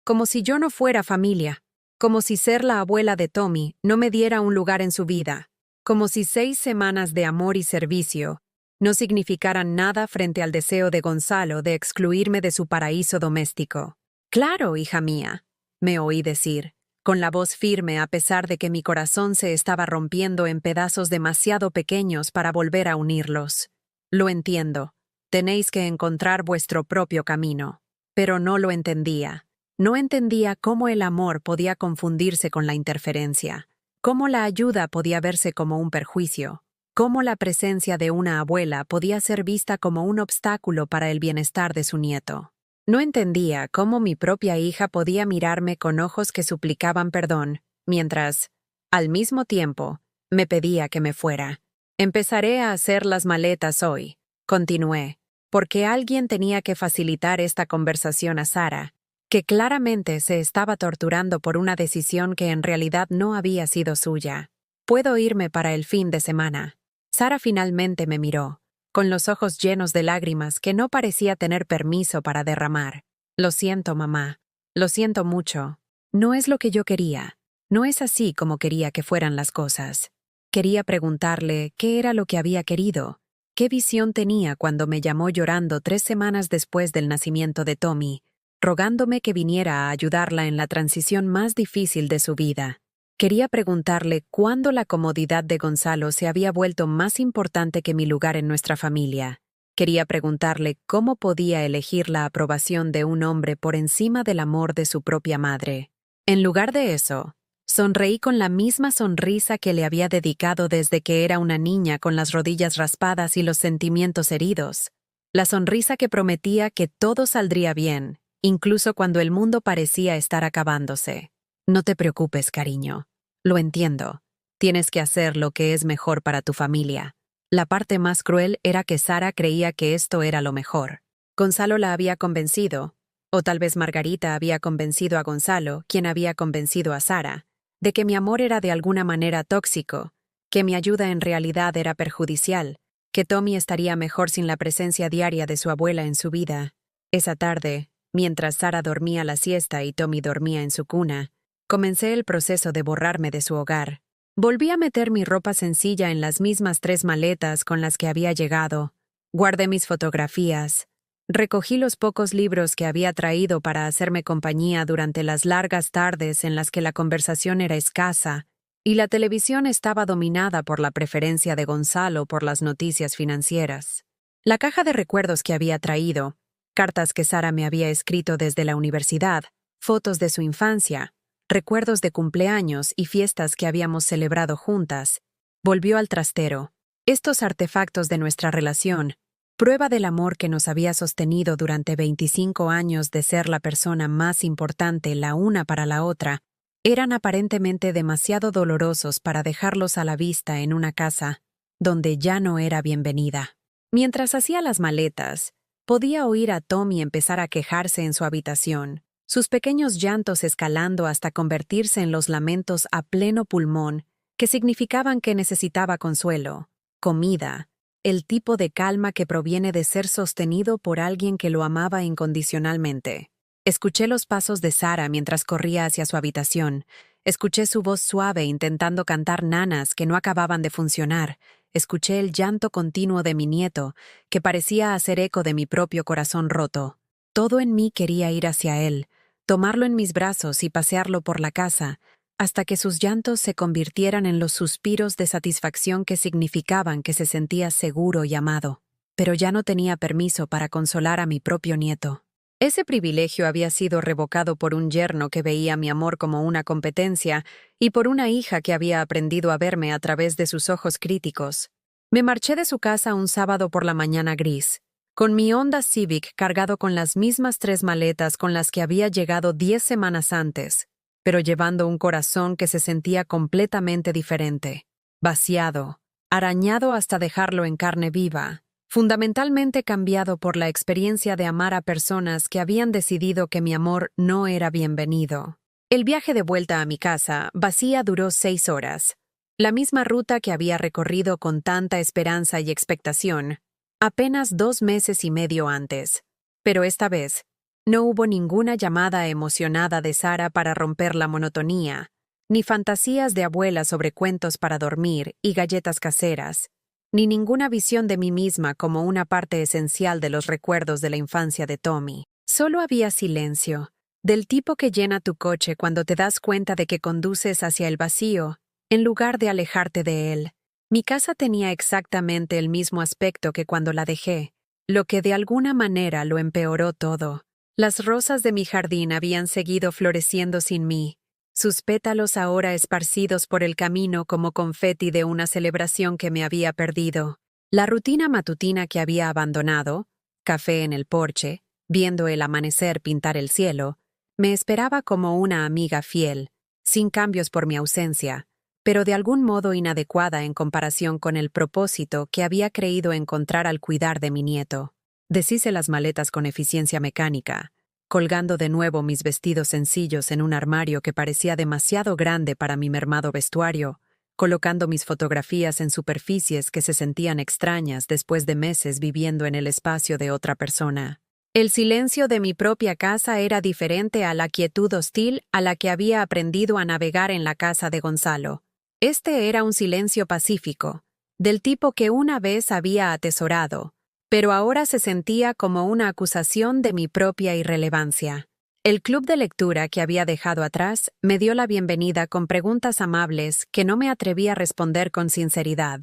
como si yo no fuera familia, como si ser la abuela de Tommy no me diera un lugar en su vida, como si 6 semanas de amor y servicio no significaran nada frente al deseo de Gonzalo de excluirme de su paraíso doméstico. «Claro, hija mía», me oí decir, con la voz firme a pesar de que mi corazón se estaba rompiendo en pedazos demasiado pequeños para volver a unirlos. «Lo entiendo. Tenéis que encontrar vuestro propio camino». Pero no lo entendía. No entendía cómo el amor podía confundirse con la interferencia, cómo la ayuda podía verse como un perjuicio, cómo la presencia de una abuela podía ser vista como un obstáculo para el bienestar de su nieto. No entendía cómo mi propia hija podía mirarme con ojos que suplicaban perdón, mientras, al mismo tiempo, me pedía que me fuera. «Empezaré a hacer las maletas hoy», continué, porque alguien tenía que facilitar esta conversación a Sara, que claramente se estaba torturando por una decisión que en realidad no había sido suya. «Puedo irme para el fin de semana». Sara finalmente me miró, con los ojos llenos de lágrimas que no parecía tener permiso para derramar. «Lo siento, mamá. Lo siento mucho. No es lo que yo quería. No es así como quería que fueran las cosas». Quería preguntarle qué era lo que había querido, qué visión tenía cuando me llamó llorando 3 semanas después del nacimiento de Tommy, rogándome que viniera a ayudarla en la transición más difícil de su vida. Quería preguntarle cuándo la comodidad de Gonzalo se había vuelto más importante que mi lugar en nuestra familia. Quería preguntarle cómo podía elegir la aprobación de un hombre por encima del amor de su propia madre. En lugar de eso, sonreí con la misma sonrisa que le había dedicado desde que era una niña con las rodillas raspadas y los sentimientos heridos. La sonrisa que prometía que todo saldría bien, incluso cuando el mundo parecía estar acabándose. «No te preocupes, cariño. Lo entiendo. Tienes que hacer lo que es mejor para tu familia». La parte más cruel era que Sara creía que esto era lo mejor. Gonzalo la había convencido, o tal vez Margarita había convencido a Gonzalo, quien había convencido a Sara, de que mi amor era de alguna manera tóxico, que mi ayuda en realidad era perjudicial, que Tommy estaría mejor sin la presencia diaria de su abuela en su vida. Esa tarde, mientras Sara dormía la siesta y Tommy dormía en su cuna, comencé el proceso de borrarme de su hogar. Volví a meter mi ropa sencilla en las mismas 3 maletas con las que había llegado. Guardé mis fotografías. Recogí los pocos libros que había traído para hacerme compañía durante las largas tardes en las que la conversación era escasa y la televisión estaba dominada por la preferencia de Gonzalo por las noticias financieras. La caja de recuerdos que había traído, cartas que Sara me había escrito desde la universidad, fotos de su infancia, recuerdos de cumpleaños y fiestas que habíamos celebrado juntas, volvió al trastero. Estos artefactos de nuestra relación, prueba del amor que nos había sostenido durante 25 años de ser la persona más importante la una para la otra, eran aparentemente demasiado dolorosos para dejarlos a la vista en una casa donde ya no era bienvenida. Mientras hacía las maletas, podía oír a Tommy empezar a quejarse en su habitación, sus pequeños llantos escalando hasta convertirse en los lamentos a pleno pulmón que significaban que necesitaba consuelo, comida, el tipo de calma que proviene de ser sostenido por alguien que lo amaba incondicionalmente. Escuché los pasos de Sara mientras corría hacia su habitación. Escuché su voz suave intentando cantar nanas que no acababan de funcionar. Escuché el llanto continuo de mi nieto, que parecía hacer eco de mi propio corazón roto. Todo en mí quería ir hacia él, tomarlo en mis brazos y pasearlo por la casa, hasta que sus llantos se convirtieran en los suspiros de satisfacción que significaban que se sentía seguro y amado. Pero ya no tenía permiso para consolar a mi propio nieto. Ese privilegio había sido revocado por un yerno que veía mi amor como una competencia y por una hija que había aprendido a verme a través de sus ojos críticos. Me marché de su casa un sábado por la mañana gris, con mi Honda Civic cargado con las mismas 3 maletas con las que había llegado 10 semanas antes, pero llevando un corazón que se sentía completamente diferente, vaciado, arañado hasta dejarlo en carne viva, fundamentalmente cambiado por la experiencia de amar a personas que habían decidido que mi amor no era bienvenido. El viaje de vuelta a mi casa, vacía, duró 6 horas, la misma ruta que había recorrido con tanta esperanza y expectación, apenas 2 meses y medio antes. Pero esta vez, no hubo ninguna llamada emocionada de Sara para romper la monotonía, ni fantasías de abuela sobre cuentos para dormir y galletas caseras, ni ninguna visión de mí misma como una parte esencial de los recuerdos de la infancia de Tommy. Solo había silencio, del tipo que llena tu coche cuando te das cuenta de que conduces hacia el vacío, en lugar de alejarte de él. Mi casa tenía exactamente el mismo aspecto que cuando la dejé, lo que de alguna manera lo empeoró todo. Las rosas de mi jardín habían seguido floreciendo sin mí, sus pétalos ahora esparcidos por el camino como confeti de una celebración que me había perdido. La rutina matutina que había abandonado, café en el porche, viendo el amanecer pintar el cielo, me esperaba como una amiga fiel, sin cambios por mi ausencia, pero de algún modo inadecuada en comparación con el propósito que había creído encontrar al cuidar de mi nieto. Deshice las maletas con eficiencia mecánica, colgando de nuevo mis vestidos sencillos en un armario que parecía demasiado grande para mi mermado vestuario, colocando mis fotografías en superficies que se sentían extrañas después de meses viviendo en el espacio de otra persona. El silencio de mi propia casa era diferente a la quietud hostil a la que había aprendido a navegar en la casa de Gonzalo. Este era un silencio pacífico, del tipo que una vez había atesorado, pero ahora se sentía como una acusación de mi propia irrelevancia. El club de lectura que había dejado atrás me dio la bienvenida con preguntas amables que no me atreví a responder con sinceridad.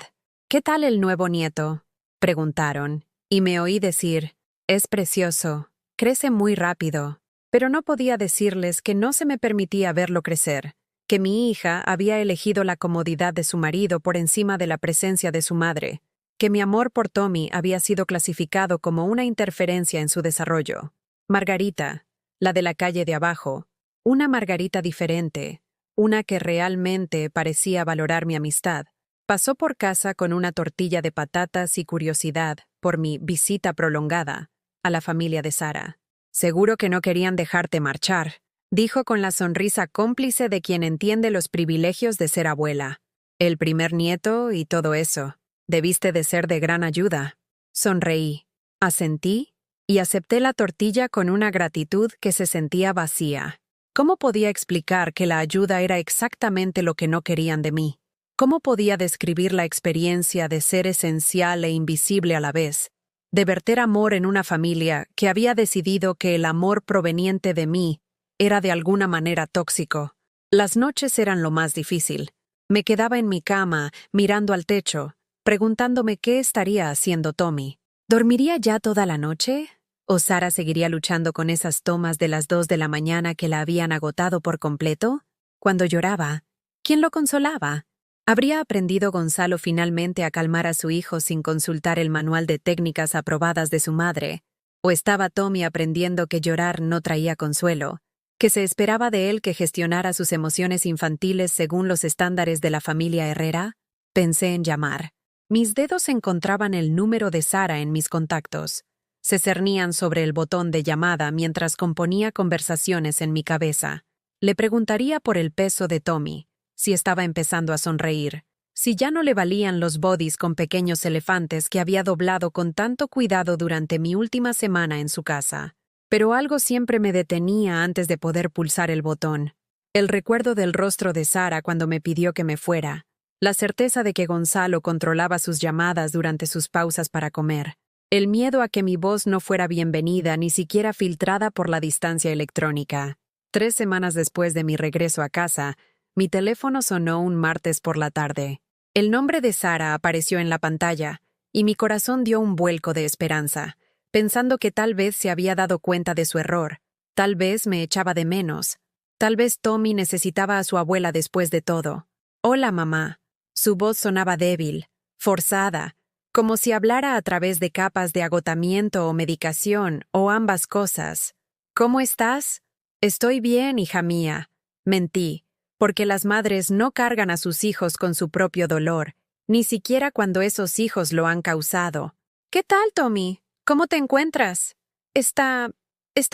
«¿Qué tal el nuevo nieto?», preguntaron, y me oí decir, «Es precioso, crece muy rápido», pero no podía decirles que no se me permitía verlo crecer, que mi hija había elegido la comodidad de su marido por encima de la presencia de su madre, que mi amor por Tommy había sido clasificado como una interferencia en su desarrollo. Margarita, la de la calle de abajo, una Margarita diferente, una que realmente parecía valorar mi amistad, pasó por casa con una tortilla de patatas y curiosidad por mi visita prolongada a la familia de Sara. «Seguro que no querían dejarte marchar», dijo con la sonrisa cómplice de quien entiende los privilegios de ser abuela. «El primer nieto y todo eso. Debiste de ser de gran ayuda». Sonreí, asentí y acepté la tortilla con una gratitud que se sentía vacía. ¿Cómo podía explicar que la ayuda era exactamente lo que no querían de mí? ¿Cómo podía describir la experiencia de ser esencial e invisible a la vez, de verter amor en una familia que había decidido que el amor proveniente de mí era de alguna manera tóxico? Las noches eran lo más difícil. Me quedaba en mi cama, mirando al techo, preguntándome qué estaría haciendo Tommy. ¿Dormiría ya toda la noche? ¿O Sara seguiría luchando con esas tomas de las 2 de la mañana que la habían agotado por completo? Cuando lloraba, ¿quién lo consolaba? ¿Habría aprendido Gonzalo finalmente a calmar a su hijo sin consultar el manual de técnicas aprobadas de su madre? ¿O estaba Tommy aprendiendo que llorar no traía consuelo, que se esperaba de él que gestionara sus emociones infantiles según los estándares de la familia Herrera? Pensé en llamar. Mis dedos encontraban el número de Sara en mis contactos. Se cernían sobre el botón de llamada mientras componía conversaciones en mi cabeza. Le preguntaría por el peso de Tommy, si estaba empezando a sonreír, si ya no le valían los bodys con pequeños elefantes que había doblado con tanto cuidado durante mi última semana en su casa. Pero algo siempre me detenía antes de poder pulsar el botón. El recuerdo del rostro de Sara cuando me pidió que me fuera. La certeza de que Gonzalo controlaba sus llamadas durante sus pausas para comer. El miedo a que mi voz no fuera bienvenida ni siquiera filtrada por la distancia electrónica. 3 semanas después de mi regreso a casa, mi teléfono sonó un martes por la tarde. El nombre de Sara apareció en la pantalla, y mi corazón dio un vuelco de esperanza, pensando que tal vez se había dado cuenta de su error, tal vez me echaba de menos, tal vez Tommy necesitaba a su abuela después de todo. «Hola, mamá». Su voz sonaba débil, forzada, como si hablara a través de capas de agotamiento o medicación, o ambas cosas. «¿Cómo estás?» «Estoy bien, hija mía». Mentí, porque las madres no cargan a sus hijos con su propio dolor, ni siquiera cuando esos hijos lo han causado. «¿Qué tal, Tommy? ¿Cómo te encuentras?» Está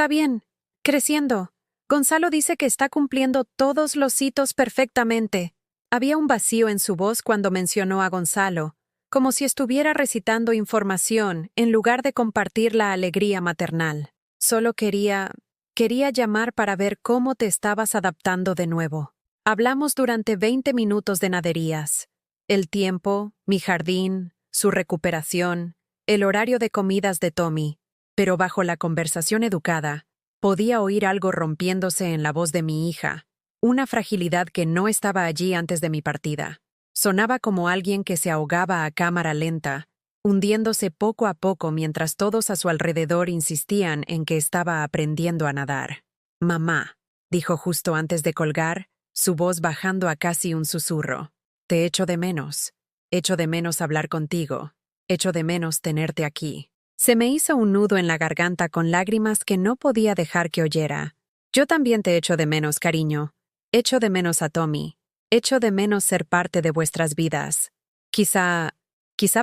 bien. Creciendo. Gonzalo dice que está cumpliendo todos los hitos perfectamente». Había un vacío en su voz cuando mencionó a Gonzalo, como si estuviera recitando información en lugar de compartir la alegría maternal. Solo quería llamar para ver cómo te estabas adaptando de nuevo. Hablamos durante 20 minutos de naderías. El tiempo, mi jardín, su recuperación, el horario de comidas de Tommy. Pero bajo la conversación educada, podía oír algo rompiéndose en la voz de mi hija. Una fragilidad que no estaba allí antes de mi partida. Sonaba como alguien que se ahogaba a cámara lenta, hundiéndose poco a poco mientras todos a su alrededor insistían en que estaba aprendiendo a nadar. «Mamá», dijo justo antes de colgar, su voz bajando a casi un susurro. «Te echo de menos. Echo de menos hablar contigo. Echo de menos tenerte aquí». Se me hizo un nudo en la garganta con lágrimas que no podía dejar que oyera. «Yo también te echo de menos, cariño. Echo de menos a Tommy. Echo de menos ser parte de vuestras vidas. Quizá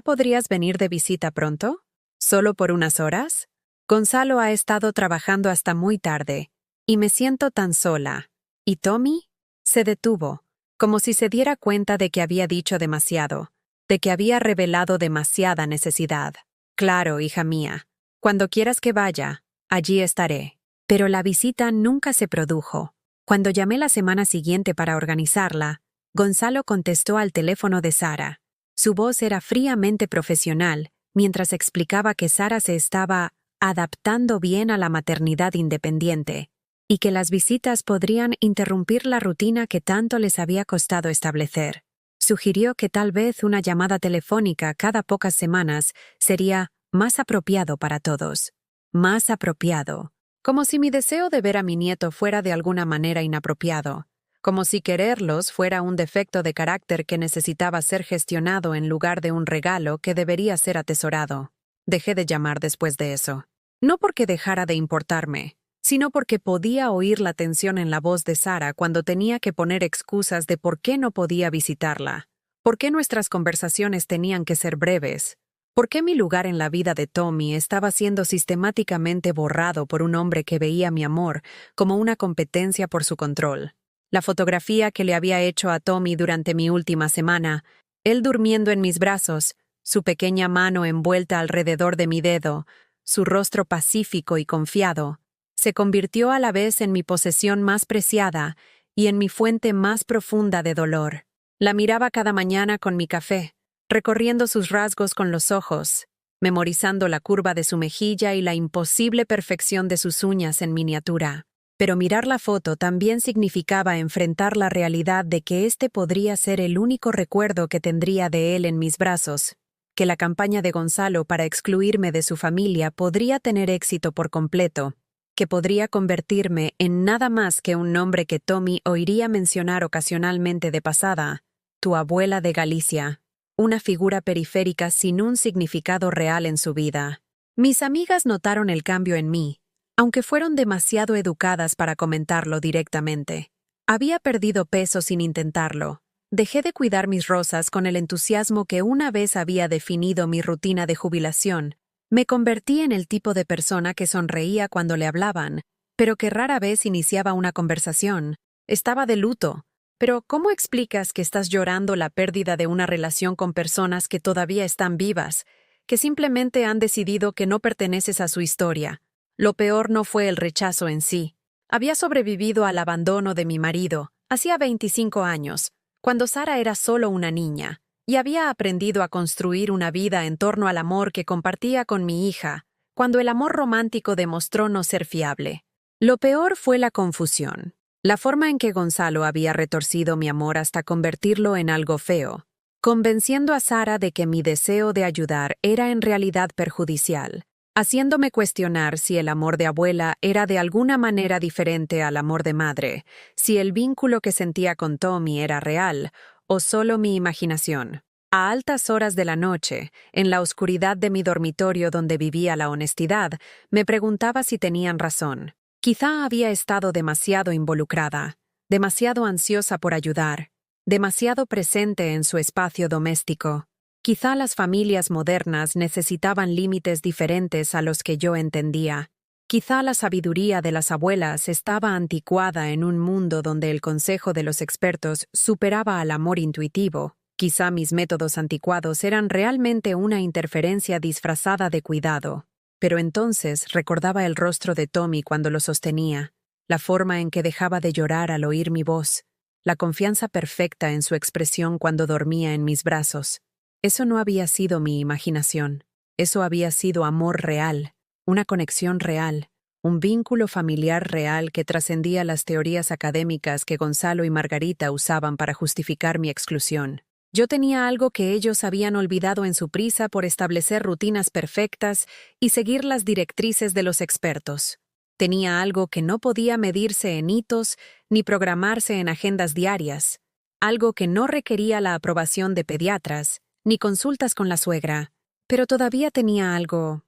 podrías venir de visita pronto? ¿Solo por unas horas? Gonzalo ha estado trabajando hasta muy tarde, y me siento tan sola». ¿Y Tommy? Se detuvo, como si se diera cuenta de que había dicho demasiado, de que había revelado demasiada necesidad. «Claro, hija mía. Cuando quieras que vaya, allí estaré». Pero la visita nunca se produjo. Cuando llamé la semana siguiente para organizarla, Gonzalo contestó al teléfono de Sara. Su voz era fríamente profesional, mientras explicaba que Sara se estaba adaptando bien a la maternidad independiente, y que las visitas podrían interrumpir la rutina que tanto les había costado establecer. Sugirió que tal vez una llamada telefónica cada pocas semanas sería más apropiado para todos. Más apropiado. Como si mi deseo de ver a mi nieto fuera de alguna manera inapropiado. Como si quererlos fuera un defecto de carácter que necesitaba ser gestionado en lugar de un regalo que debería ser atesorado. Dejé de llamar después de eso. No porque dejara de importarme, sino porque podía oír la tensión en la voz de Sara cuando tenía que poner excusas de por qué no podía visitarla, por qué nuestras conversaciones tenían que ser breves, por qué mi lugar en la vida de Tommy estaba siendo sistemáticamente borrado por un hombre que veía mi amor como una competencia por su control. La fotografía que le había hecho a Tommy durante mi última semana, él durmiendo en mis brazos, su pequeña mano envuelta alrededor de mi dedo, su rostro pacífico y confiado, se convirtió a la vez en mi posesión más preciada y en mi fuente más profunda de dolor. La miraba cada mañana con mi café, recorriendo sus rasgos con los ojos, memorizando la curva de su mejilla y la imposible perfección de sus uñas en miniatura. Pero mirar la foto también significaba enfrentar la realidad de que este podría ser el único recuerdo que tendría de él en mis brazos, que la campaña de Gonzalo para excluirme de su familia podría tener éxito por completo, que podría convertirme en nada más que un nombre que Tommy oiría mencionar ocasionalmente de pasada, tu abuela de Galicia, una figura periférica sin un significado real en su vida. Mis amigas notaron el cambio en mí, aunque fueron demasiado educadas para comentarlo directamente. Había perdido peso sin intentarlo. Dejé de cuidar mis rosas con el entusiasmo que una vez había definido mi rutina de jubilación. Me convertí en el tipo de persona que sonreía cuando le hablaban, pero que rara vez iniciaba una conversación. Estaba de luto. Pero ¿cómo explicas que estás llorando la pérdida de una relación con personas que todavía están vivas, que simplemente han decidido que no perteneces a su historia? Lo peor no fue el rechazo en sí. Había sobrevivido al abandono de mi marido, hacía 25 años, cuando Sara era solo una niña, y había aprendido a construir una vida en torno al amor que compartía con mi hija, cuando el amor romántico demostró no ser fiable. Lo peor fue la confusión, la forma en que Gonzalo había retorcido mi amor hasta convertirlo en algo feo, convenciendo a Sara de que mi deseo de ayudar era en realidad perjudicial, haciéndome cuestionar si el amor de abuela era de alguna manera diferente al amor de madre, si el vínculo que sentía con Tommy era real o solo mi imaginación. A altas horas de la noche, en la oscuridad de mi dormitorio donde vivía la honestidad, me preguntaba si tenían razón. Quizá había estado demasiado involucrada, demasiado ansiosa por ayudar, demasiado presente en su espacio doméstico. Quizá las familias modernas necesitaban límites diferentes a los que yo entendía. Quizá la sabiduría de las abuelas estaba anticuada en un mundo donde el consejo de los expertos superaba al amor intuitivo. Quizá mis métodos anticuados eran realmente una interferencia disfrazada de cuidado. Pero entonces recordaba el rostro de Tommy cuando lo sostenía, la forma en que dejaba de llorar al oír mi voz, la confianza perfecta en su expresión cuando dormía en mis brazos. Eso no había sido mi imaginación. Eso había sido amor real, una conexión real, un vínculo familiar real que trascendía las teorías académicas que Gonzalo y Margarita usaban para justificar mi exclusión. Yo tenía algo que ellos habían olvidado en su prisa por establecer rutinas perfectas y seguir las directrices de los expertos. Tenía algo que no podía medirse en hitos ni programarse en agendas diarias, algo que no requería la aprobación de pediatras, ni consultas con la suegra, pero todavía tenía algo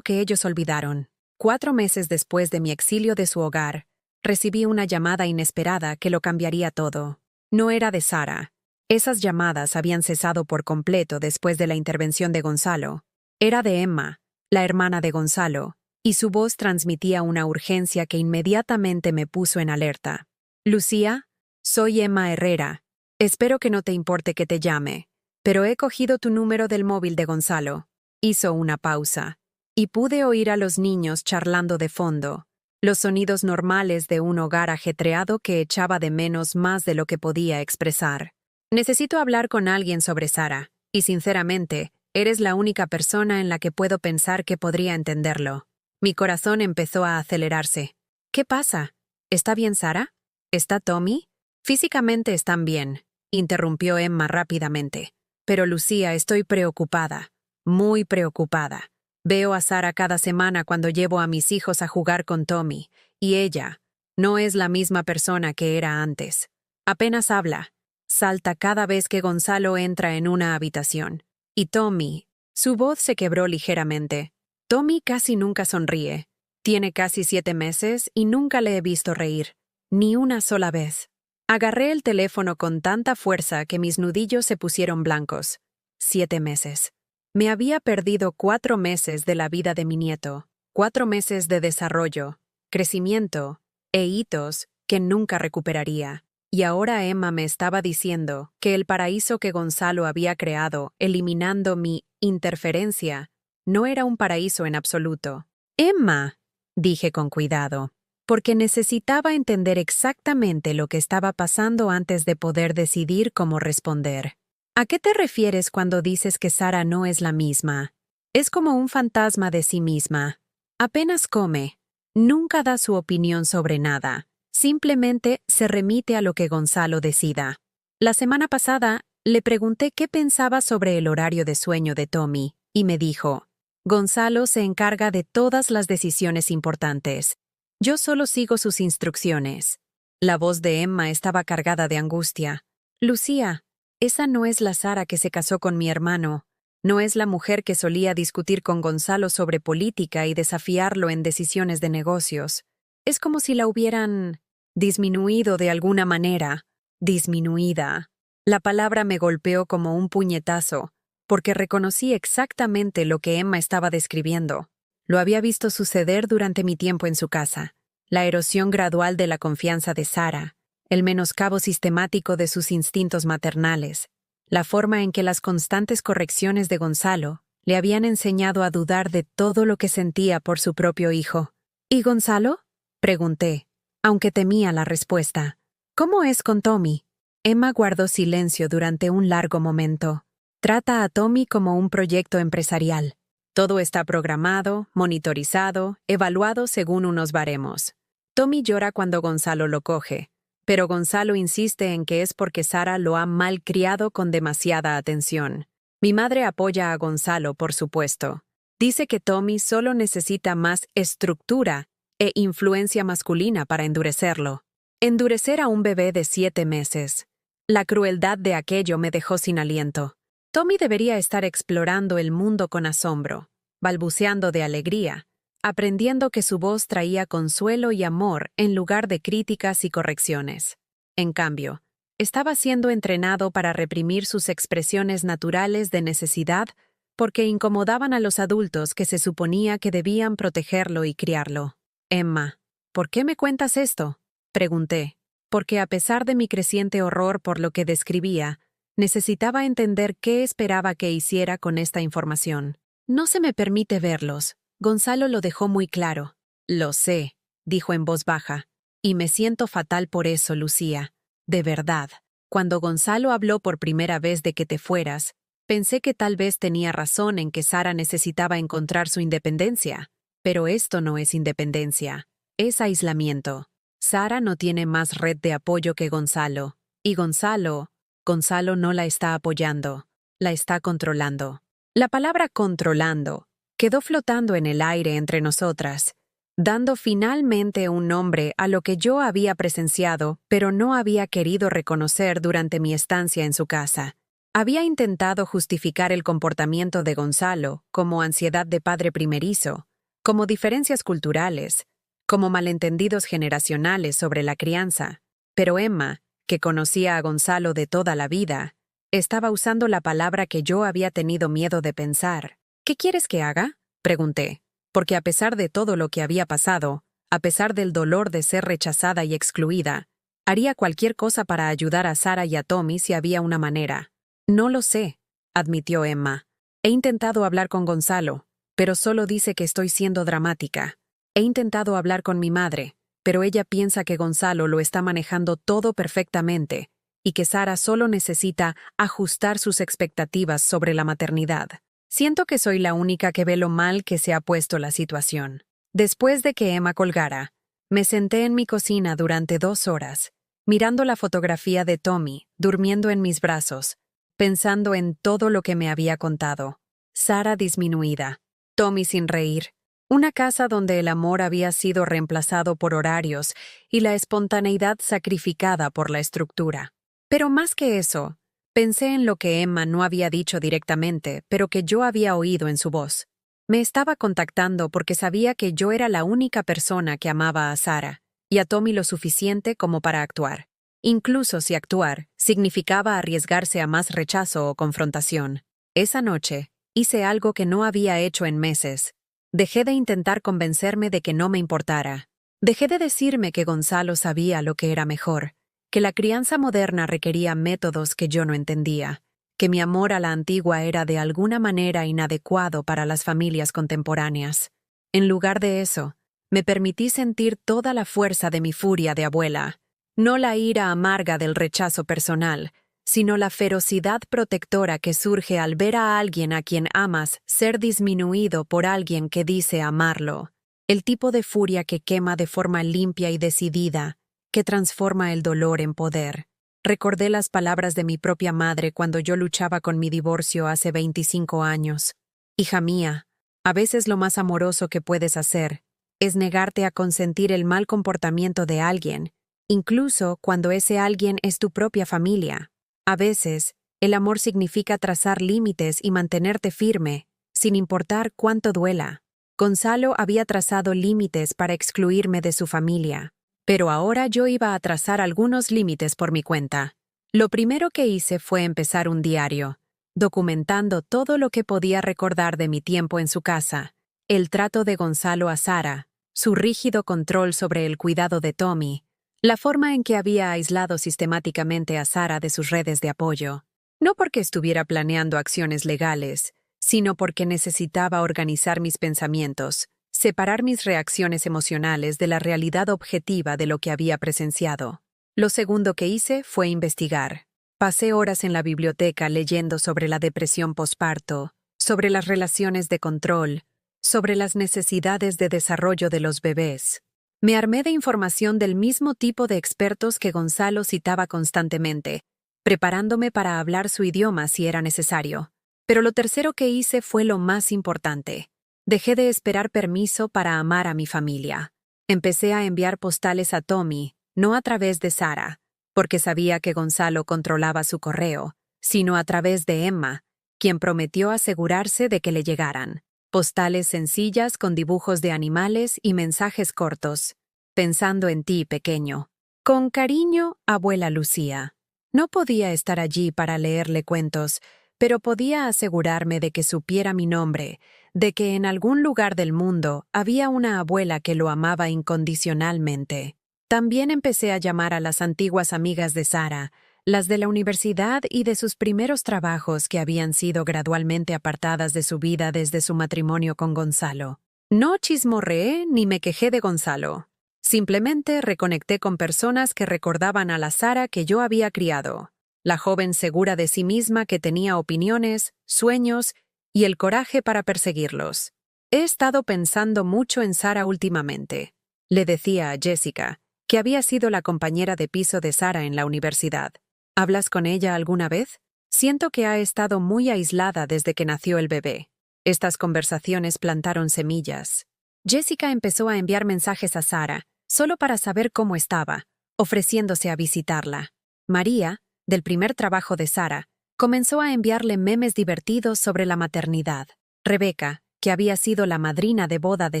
que ellos olvidaron. 4 meses después de mi exilio de su hogar, recibí una llamada inesperada que lo cambiaría todo. No era de Sara. Esas llamadas habían cesado por completo después de la intervención de Gonzalo. Era de Emma, la hermana de Gonzalo, y su voz transmitía una urgencia que inmediatamente me puso en alerta. «Lucía, soy Emma Herrera. Espero que no te importe que te llame, pero he cogido tu número del móvil de Gonzalo». Hizo una pausa, y pude oír a los niños charlando de fondo, los sonidos normales de un hogar ajetreado que echaba de menos más de lo que podía expresar. «Necesito hablar con alguien sobre Sara, y sinceramente, eres la única persona en la que puedo pensar que podría entenderlo». Mi corazón empezó a acelerarse. «¿Qué pasa? ¿Está bien Sara? ¿Está Tommy?» «Físicamente están bien», interrumpió Emma rápidamente. «Pero Lucía, estoy preocupada, muy preocupada. Veo a Sara cada semana cuando llevo a mis hijos a jugar con Tommy, y ella no es la misma persona que era antes. Apenas habla. Salta cada vez que Gonzalo entra en una habitación. Y Tommy». Su voz se quebró ligeramente. «Tommy casi nunca sonríe. Tiene casi 7 meses y nunca le he visto reír. Ni una sola vez». Agarré el teléfono con tanta fuerza que mis nudillos se pusieron blancos. 7 meses. Me había perdido 4 meses de la vida de mi nieto. 4 meses de desarrollo, crecimiento e hitos que nunca recuperaría. Y ahora Emma me estaba diciendo que el paraíso que Gonzalo había creado, eliminando mi interferencia, no era un paraíso en absoluto. «Emma», dije con cuidado, porque necesitaba entender exactamente lo que estaba pasando antes de poder decidir cómo responder. «¿A qué te refieres cuando dices que Sara no es la misma? Es como un fantasma de sí misma. Apenas come, Nunca da su opinión sobre nada. Simplemente se remite a lo que Gonzalo decida. La semana pasada, le pregunté qué pensaba sobre el horario de sueño de Tommy, y me dijo: Gonzalo se encarga de todas las decisiones importantes. Yo solo sigo sus instrucciones. La voz de Emma estaba cargada de angustia. Lucía, esa no es la Sara que se casó con mi hermano. No es la mujer que solía discutir con Gonzalo sobre política y desafiarlo en decisiones de negocios. Es como si la hubieran disminuido de alguna manera. Disminuida. La palabra me golpeó como un puñetazo, porque reconocí exactamente lo que Emma estaba describiendo. Lo había visto suceder durante mi tiempo en su casa. La erosión gradual de la confianza de Sara, el menoscabo sistemático de sus instintos maternales, la forma en que las constantes correcciones de Gonzalo le habían enseñado a dudar de todo lo que sentía por su propio hijo. ¿Y Gonzalo?, pregunté, aunque temía la respuesta. ¿Cómo es con Tommy? Emma guardó silencio durante un largo momento. Trata a Tommy como un proyecto empresarial. Todo está programado, monitorizado, evaluado según unos baremos. Tommy llora cuando Gonzalo lo coge, pero Gonzalo insiste en que es porque Sara lo ha malcriado con demasiada atención. Mi madre apoya a Gonzalo, por supuesto. Dice que Tommy solo necesita más estructura e influencia masculina para endurecerlo. Endurecer a un bebé de 7 meses. La crueldad de aquello me dejó sin aliento. Tommy debería estar explorando el mundo con asombro, balbuceando de alegría, aprendiendo que su voz traía consuelo y amor en lugar de críticas y correcciones. En cambio, estaba siendo entrenado para reprimir sus expresiones naturales de necesidad porque incomodaban a los adultos que se suponía que debían protegerlo y criarlo. Emma, ¿por qué me cuentas esto?, pregunté, porque a pesar de mi creciente horror por lo que describía, necesitaba entender qué esperaba que hiciera con esta información. No se me permite verlos. Gonzalo lo dejó muy claro. Lo sé, dijo en voz baja, y me siento fatal por eso, Lucía. De verdad. Cuando Gonzalo habló por primera vez de que te fueras, pensé que tal vez tenía razón en que Sara necesitaba encontrar su independencia. Pero esto no es independencia, es aislamiento. Sara no tiene más red de apoyo que Gonzalo, y Gonzalo no la está apoyando, la está controlando. La palabra controlando quedó flotando en el aire entre nosotras, dando finalmente un nombre a lo que yo había presenciado, pero no había querido reconocer durante mi estancia en su casa. Había intentado justificar el comportamiento de Gonzalo como ansiedad de padre primerizo, como diferencias culturales, como malentendidos generacionales sobre la crianza, pero Emma, que conocía a Gonzalo de toda la vida, estaba usando la palabra que yo había tenido miedo de pensar. ¿Qué quieres que haga?, pregunté, porque a pesar de todo lo que había pasado, a pesar del dolor de ser rechazada y excluida, haría cualquier cosa para ayudar a Sara y a Tommy si había una manera. No lo sé, admitió Emma. He intentado hablar con Gonzalo, pero solo dice que estoy siendo dramática. He intentado hablar con mi madre, pero ella piensa que Gonzalo lo está manejando todo perfectamente y que Sara solo necesita ajustar sus expectativas sobre la maternidad. Siento que soy la única que ve lo mal que se ha puesto la situación. Después de que Emma colgara, me senté en mi cocina durante 2 horas, mirando la fotografía de Tommy, durmiendo en mis brazos, pensando en todo lo que me había contado. Sara disminuida, Tommy sin reír, una casa donde el amor había sido reemplazado por horarios y la espontaneidad sacrificada por la estructura. Pero más que eso, pensé en lo que Emma no había dicho directamente, pero que yo había oído en su voz. Me estaba contactando porque sabía que yo era la única persona que amaba a Sara y a Tommy lo suficiente como para actuar, incluso si actuar significaba arriesgarse a más rechazo o confrontación. Esa noche, hice algo que no había hecho en meses. Dejé de intentar convencerme de que no me importara. Dejé de decirme que Gonzalo sabía lo que era mejor, que la crianza moderna requería métodos que yo no entendía, que mi amor a la antigua era de alguna manera inadecuado para las familias contemporáneas. En lugar de eso, me permití sentir toda la fuerza de mi furia de abuela, no la ira amarga del rechazo personal, sino la ferocidad protectora que surge al ver a alguien a quien amas ser disminuido por alguien que dice amarlo. el tipo de furia que quema de forma limpia y decidida, que transforma el dolor en poder. Recordé las palabras de mi propia madre cuando yo luchaba con mi divorcio hace 25 años. Hija mía, a veces lo más amoroso que puedes hacer es negarte a consentir el mal comportamiento de alguien, incluso cuando ese alguien es tu propia familia. A veces, el amor significa trazar límites y mantenerte firme, sin importar cuánto duela. Gonzalo había trazado límites para excluirme de su familia, pero ahora yo iba a trazar algunos límites por mi cuenta. Lo primero que hice fue empezar un diario, documentando todo lo que podía recordar de mi tiempo en su casa, el trato de Gonzalo a Sara, su rígido control sobre el cuidado de Tommy, la forma en que había aislado sistemáticamente a Sara de sus redes de apoyo. No porque estuviera planeando acciones legales, sino porque necesitaba organizar mis pensamientos, separar mis reacciones emocionales de la realidad objetiva de lo que había presenciado. Lo segundo que hice fue investigar. Pasé horas en la biblioteca leyendo sobre la depresión posparto, sobre las relaciones de control, sobre las necesidades de desarrollo de los bebés. Me armé de información del mismo tipo de expertos que Gonzalo citaba constantemente, preparándome para hablar su idioma si era necesario. Pero lo tercero que hice fue lo más importante. Dejé de esperar permiso para amar a mi familia. Empecé a enviar postales a Tommy, no a través de Sara, porque sabía que Gonzalo controlaba su correo, sino a través de Emma, quien prometió asegurarse de que le llegaran. Postales sencillas con dibujos de animales y mensajes cortos. Pensando en ti, pequeño. Con cariño, abuela Lucía. No podía estar allí para leerle cuentos, pero podía asegurarme de que supiera mi nombre, de que en algún lugar del mundo había una abuela que lo amaba incondicionalmente. También empecé a llamar a las antiguas amigas de Sara, las de la universidad y de sus primeros trabajos que habían sido gradualmente apartadas de su vida desde su matrimonio con Gonzalo. No chismorreé ni me quejé de Gonzalo. Simplemente reconecté con personas que recordaban a la Sara que yo había criado, la joven segura de sí misma que tenía opiniones, sueños y el coraje para perseguirlos. He estado pensando mucho en Sara últimamente, le decía a Jessica, que había sido la compañera de piso de Sara en la universidad. ¿Hablas con ella alguna vez? Siento que ha estado muy aislada desde que nació el bebé. Estas conversaciones plantaron semillas. Jessica empezó a enviar mensajes a Sara, solo para saber cómo estaba, ofreciéndose a visitarla. María, del primer trabajo de Sara, comenzó a enviarle memes divertidos sobre la maternidad. Rebeca, que había sido la madrina de boda de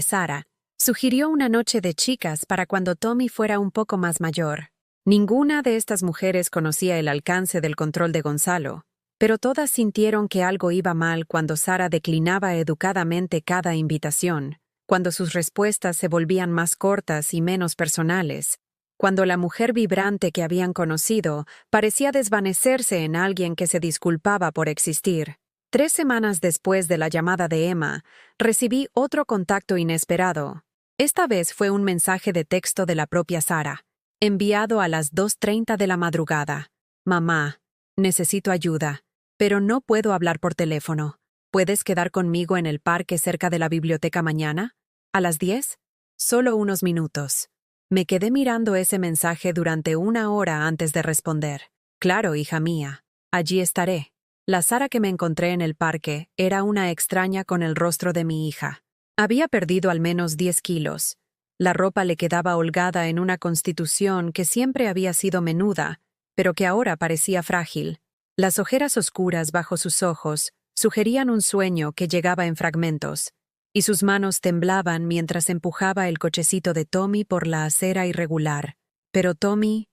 Sara, sugirió una noche de chicas para cuando Tommy fuera un poco más mayor. Ninguna de estas mujeres conocía el alcance del control de Gonzalo, pero todas sintieron que algo iba mal cuando Sara declinaba educadamente cada invitación, cuando sus respuestas se volvían más cortas y menos personales, cuando la mujer vibrante que habían conocido parecía desvanecerse en alguien que se disculpaba por existir. 3 semanas después de la llamada de Emma, recibí otro contacto inesperado. Esta vez fue un mensaje de texto de la propia Sara, enviado a las 2:30 de la madrugada. Mamá, necesito ayuda, pero no puedo hablar por teléfono. ¿Puedes quedar conmigo en el parque cerca de la biblioteca mañana? ¿A las 10? Solo unos minutos. Me quedé mirando ese mensaje durante 1 hora antes de responder. Claro, hija mía, allí estaré. La Sara que me encontré en el parque era una extraña con el rostro de mi hija. Había perdido al menos 10 kilos. La ropa le quedaba holgada en una constitución que siempre había sido menuda, pero que ahora parecía frágil. Las ojeras oscuras bajo sus ojos sugerían un sueño que llegaba en fragmentos, y sus manos temblaban mientras empujaba el cochecito de Tommy por la acera irregular. Pero Tommy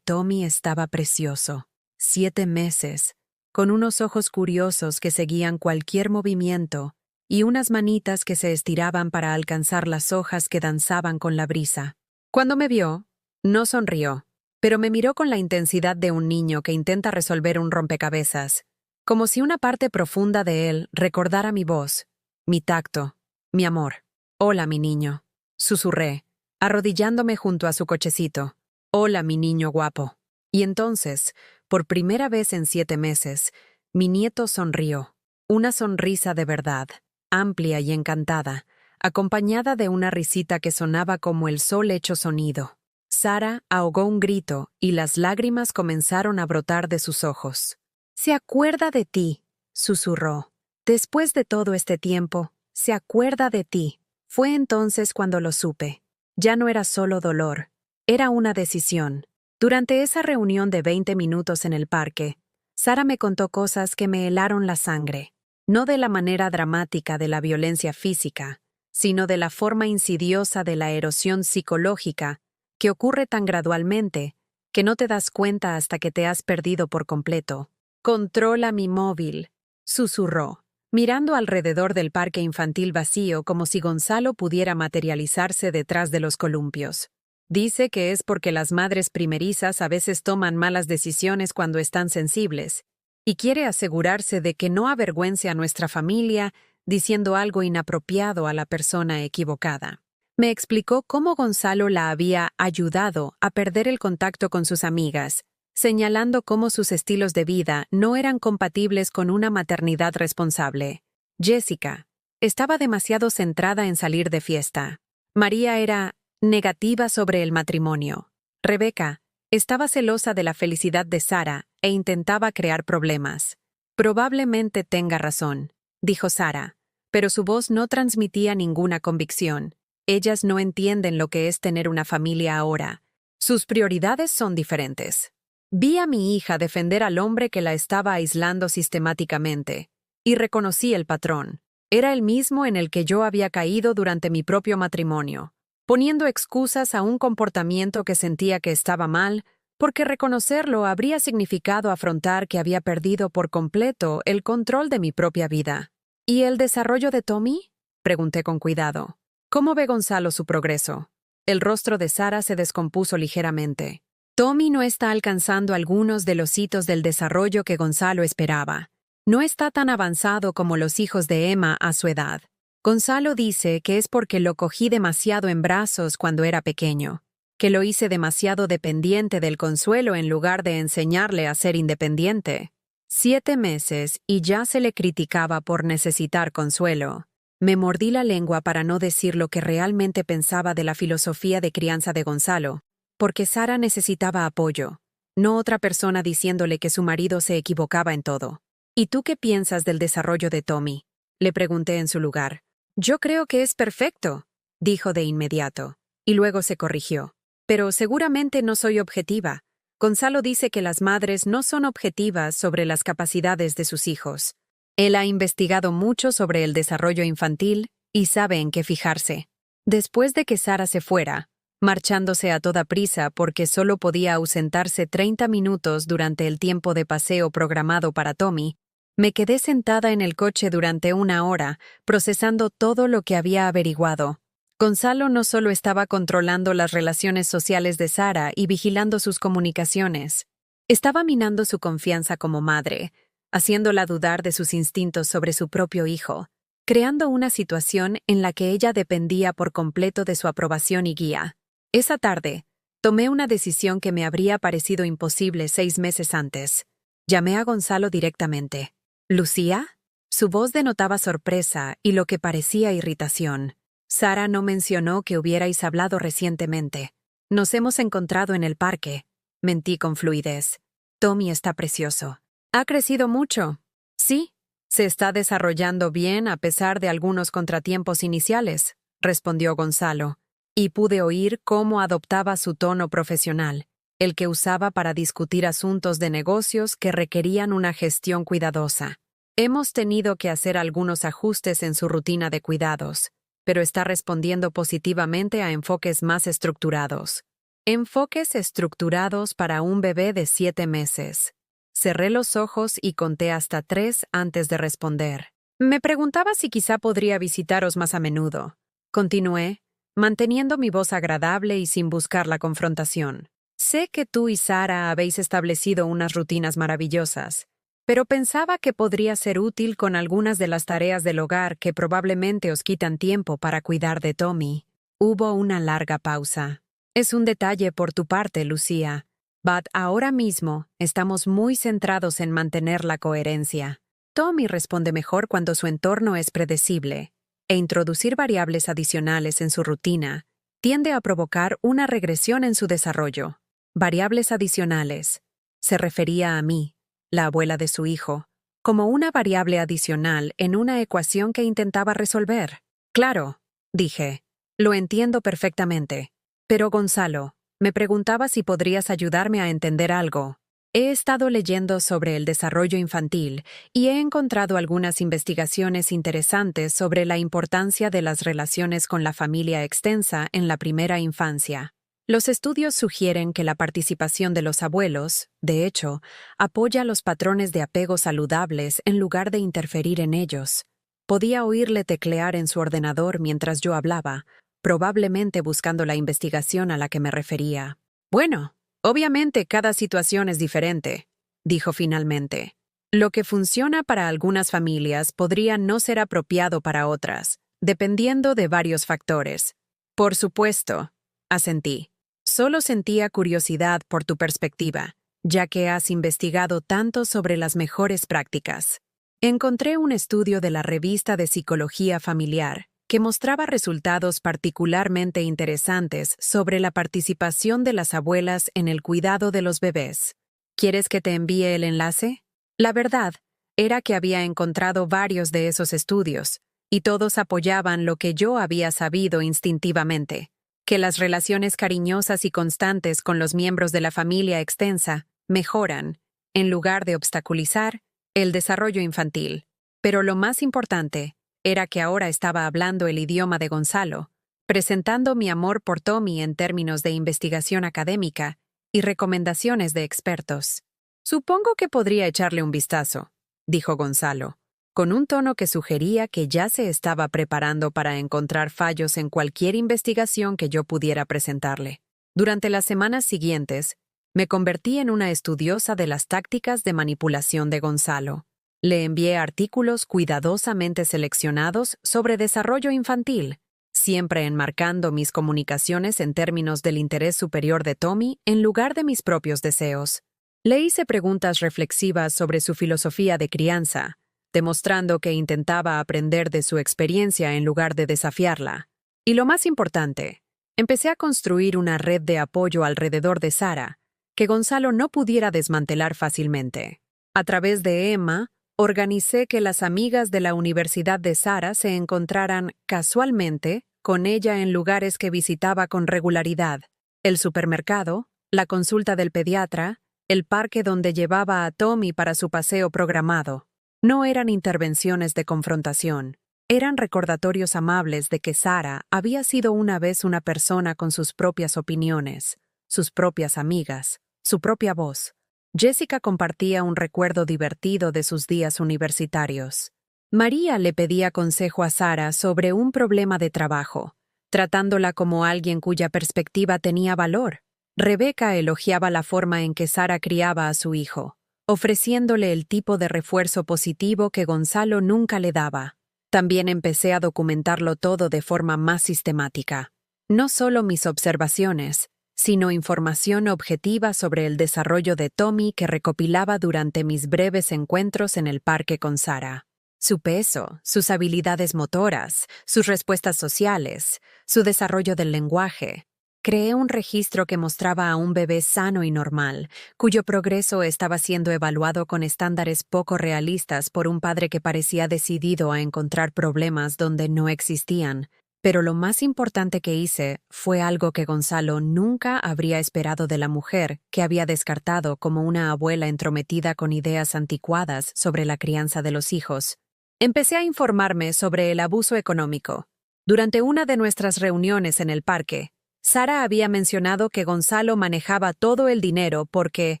estaba precioso. 7 meses, con unos ojos curiosos que seguían cualquier movimiento, y unas manitas que se estiraban para alcanzar las hojas que danzaban con la brisa. Cuando me vio, no sonrió, pero me miró con la intensidad de un niño que intenta resolver un rompecabezas, como si una parte profunda de él recordara mi voz, mi tacto, mi amor. «Hola, mi niño», susurré, arrodillándome junto a su cochecito. «Hola, mi niño guapo». Y entonces, por primera vez en 7 meses, mi nieto sonrió. Una sonrisa de verdad, amplia y encantada, acompañada de una risita que sonaba como el sol hecho sonido. Sara ahogó un grito y las lágrimas comenzaron a brotar de sus ojos. «Se acuerda de ti», susurró. «Después de todo este tiempo, se acuerda de ti». Fue entonces cuando lo supe. Ya no era solo dolor, era una decisión. Durante esa reunión de 20 minutos en el parque, Sara me contó cosas que me helaron la sangre. No de la manera dramática de la violencia física, sino de la forma insidiosa de la erosión psicológica que ocurre tan gradualmente que no te das cuenta hasta que te has perdido por completo. «Controla mi móvil», susurró, mirando alrededor del parque infantil vacío como si Gonzalo pudiera materializarse detrás de los columpios. «Dice que es porque las madres primerizas a veces toman malas decisiones cuando están sensibles, y quiere asegurarse de que no avergüence a nuestra familia diciendo algo inapropiado a la persona equivocada». Me explicó cómo Gonzalo la había ayudado a perder el contacto con sus amigas, señalando cómo sus estilos de vida no eran compatibles con una maternidad responsable. Jessica estaba demasiado centrada en salir de fiesta. María era negativa sobre el matrimonio. Rebeca estaba celosa de la felicidad de Sara e intentaba crear problemas. «Probablemente tenga razón», dijo Sara, pero su voz no transmitía ninguna convicción. «Ellas no entienden lo que es tener una familia ahora. Sus prioridades son diferentes». Vi a mi hija defender al hombre que la estaba aislando sistemáticamente, y reconocí el patrón. Era el mismo en el que yo había caído durante mi propio matrimonio, poniendo excusas a un comportamiento que sentía que estaba mal, porque reconocerlo habría significado afrontar que había perdido por completo el control de mi propia vida. «¿Y el desarrollo de Tommy?», pregunté con cuidado. «¿Cómo ve Gonzalo su progreso?». El rostro de Sara se descompuso ligeramente. «Tommy no está alcanzando algunos de los hitos del desarrollo que Gonzalo esperaba. No está tan avanzado como los hijos de Emma a su edad. Gonzalo dice que es porque lo cogí demasiado en brazos cuando era pequeño, que lo hice demasiado dependiente del consuelo en lugar de enseñarle a ser independiente». 7 meses y ya se le criticaba por necesitar consuelo. Me mordí la lengua para no decir lo que realmente pensaba de la filosofía de crianza de Gonzalo, porque Sara necesitaba apoyo, no otra persona diciéndole que su marido se equivocaba en todo. «¿Y tú qué piensas del desarrollo de Tommy?», le pregunté en su lugar. «Yo creo que es perfecto», dijo de inmediato, y luego se corrigió. «Pero seguramente no soy objetiva. Gonzalo dice que las madres no son objetivas sobre las capacidades de sus hijos. Él ha investigado mucho sobre el desarrollo infantil y sabe en qué fijarse». Después de que Sara se fuera, marchándose a toda prisa porque solo podía ausentarse 30 minutos durante el tiempo de paseo programado para Tommy, me quedé sentada en el coche durante 1 hora, procesando todo lo que había averiguado. Gonzalo no solo estaba controlando las relaciones sociales de Sara y vigilando sus comunicaciones, estaba minando su confianza como madre, haciéndola dudar de sus instintos sobre su propio hijo, creando una situación en la que ella dependía por completo de su aprobación y guía. Esa tarde, tomé una decisión que me habría parecido imposible 6 meses antes. Llamé a Gonzalo directamente. «¿Lucía?». Su voz denotaba sorpresa y lo que parecía irritación. «Sara no mencionó que hubierais hablado recientemente. Nos hemos encontrado en el parque», mentí con fluidez. «Tommy está precioso». «¿Ha crecido mucho?». «Sí, se está desarrollando bien a pesar de algunos contratiempos iniciales», respondió Gonzalo, y pude oír cómo adoptaba su tono profesional, el que usaba para discutir asuntos de negocios que requerían una gestión cuidadosa. «Hemos tenido que hacer algunos ajustes en su rutina de cuidados, pero está respondiendo positivamente a enfoques más estructurados». Enfoques estructurados para un bebé de 7 meses. Cerré los ojos y conté hasta 3 antes de responder. «Me preguntaba si quizá podría visitaros más a menudo», continué, manteniendo mi voz agradable y sin buscar la confrontación. «Sé que tú y Sara habéis establecido unas rutinas maravillosas, pero pensaba que podría ser útil con algunas de las tareas del hogar que probablemente os quitan tiempo para cuidar de Tommy». Hubo una larga pausa. «Es un detalle por tu parte, Lucía. But ahora mismo estamos muy centrados en mantener la coherencia. Tommy responde mejor cuando su entorno es predecible. e introducir variables adicionales en su rutina tiende a provocar una regresión en su desarrollo. Variables adicionales. Se refería a mí, la abuela de su hijo, como una variable adicional en una ecuación que intentaba resolver. Claro, dije. Lo entiendo perfectamente. Pero Gonzalo, me preguntaba si podrías ayudarme a entender algo. He estado leyendo sobre el desarrollo infantil y he encontrado algunas investigaciones interesantes sobre la importancia de las relaciones con la familia extensa en la primera infancia. Los estudios sugieren que la participación de los abuelos, de hecho, apoya los patrones de apego saludables en lugar de interferir en ellos. Podía oírle teclear en su ordenador mientras yo hablaba, probablemente buscando la investigación a la que me refería. Bueno, obviamente cada situación es diferente, dijo finalmente. Lo que funciona para algunas familias podría no ser apropiado para otras, dependiendo de varios factores. Por supuesto, asentí. Solo sentía curiosidad por tu perspectiva, ya que has investigado tanto sobre las mejores prácticas. Encontré un estudio de la revista de Psicología Familiar que mostraba resultados particularmente interesantes sobre la participación de las abuelas en el cuidado de los bebés. ¿Quieres que te envíe el enlace? La verdad era que había encontrado varios de esos estudios, y todos apoyaban lo que yo había sabido instintivamente, que las relaciones cariñosas y constantes con los miembros de la familia extensa mejoran, en lugar de obstaculizar, el desarrollo infantil. Pero lo más importante era que ahora estaba hablando el idioma de Gonzalo, presentando mi amor por Tommy en términos de investigación académica y recomendaciones de expertos. Supongo que podría echarle un vistazo, dijo Gonzalo, con un tono que sugería que ya se estaba preparando para encontrar fallos en cualquier investigación que yo pudiera presentarle. Durante las semanas siguientes, me convertí en una estudiosa de las tácticas de manipulación de Gonzalo. Le envié artículos cuidadosamente seleccionados sobre desarrollo infantil, siempre enmarcando mis comunicaciones en términos del interés superior de Tommy en lugar de mis propios deseos. Le hice preguntas reflexivas sobre su filosofía de crianza, demostrando que intentaba aprender de su experiencia en lugar de desafiarla. Y lo más importante, empecé a construir una red de apoyo alrededor de Sara, que Gonzalo no pudiera desmantelar fácilmente. A través de Emma, organicé que las amigas de la universidad de Sara se encontraran casualmente con ella en lugares que visitaba con regularidad: el supermercado, la consulta del pediatra, el parque donde llevaba a Tommy para su paseo programado. No eran intervenciones de confrontación, eran recordatorios amables de que Sara había sido una vez una persona con sus propias opiniones, sus propias amigas, su propia voz. Jessica compartía un recuerdo divertido de sus días universitarios. María le pedía consejo a Sara sobre un problema de trabajo, tratándola como alguien cuya perspectiva tenía valor. Rebeca elogiaba la forma en que Sara criaba a su hijo, ofreciéndole el tipo de refuerzo positivo que Gonzalo nunca le daba. También empecé a documentarlo todo de forma más sistemática. No solo mis observaciones, sino información objetiva sobre el desarrollo de Tommy que recopilaba durante mis breves encuentros en el parque con Sara. Su peso, sus habilidades motoras, sus respuestas sociales, su desarrollo del lenguaje. Creé un registro que mostraba a un bebé sano y normal, cuyo progreso estaba siendo evaluado con estándares poco realistas por un padre que parecía decidido a encontrar problemas donde no existían. Pero lo más importante que hice fue algo que Gonzalo nunca habría esperado de la mujer que había descartado como una abuela entrometida con ideas anticuadas sobre la crianza de los hijos. Empecé a informarme sobre el abuso económico. Durante una de nuestras reuniones en el parque, Sara había mencionado que Gonzalo manejaba todo el dinero porque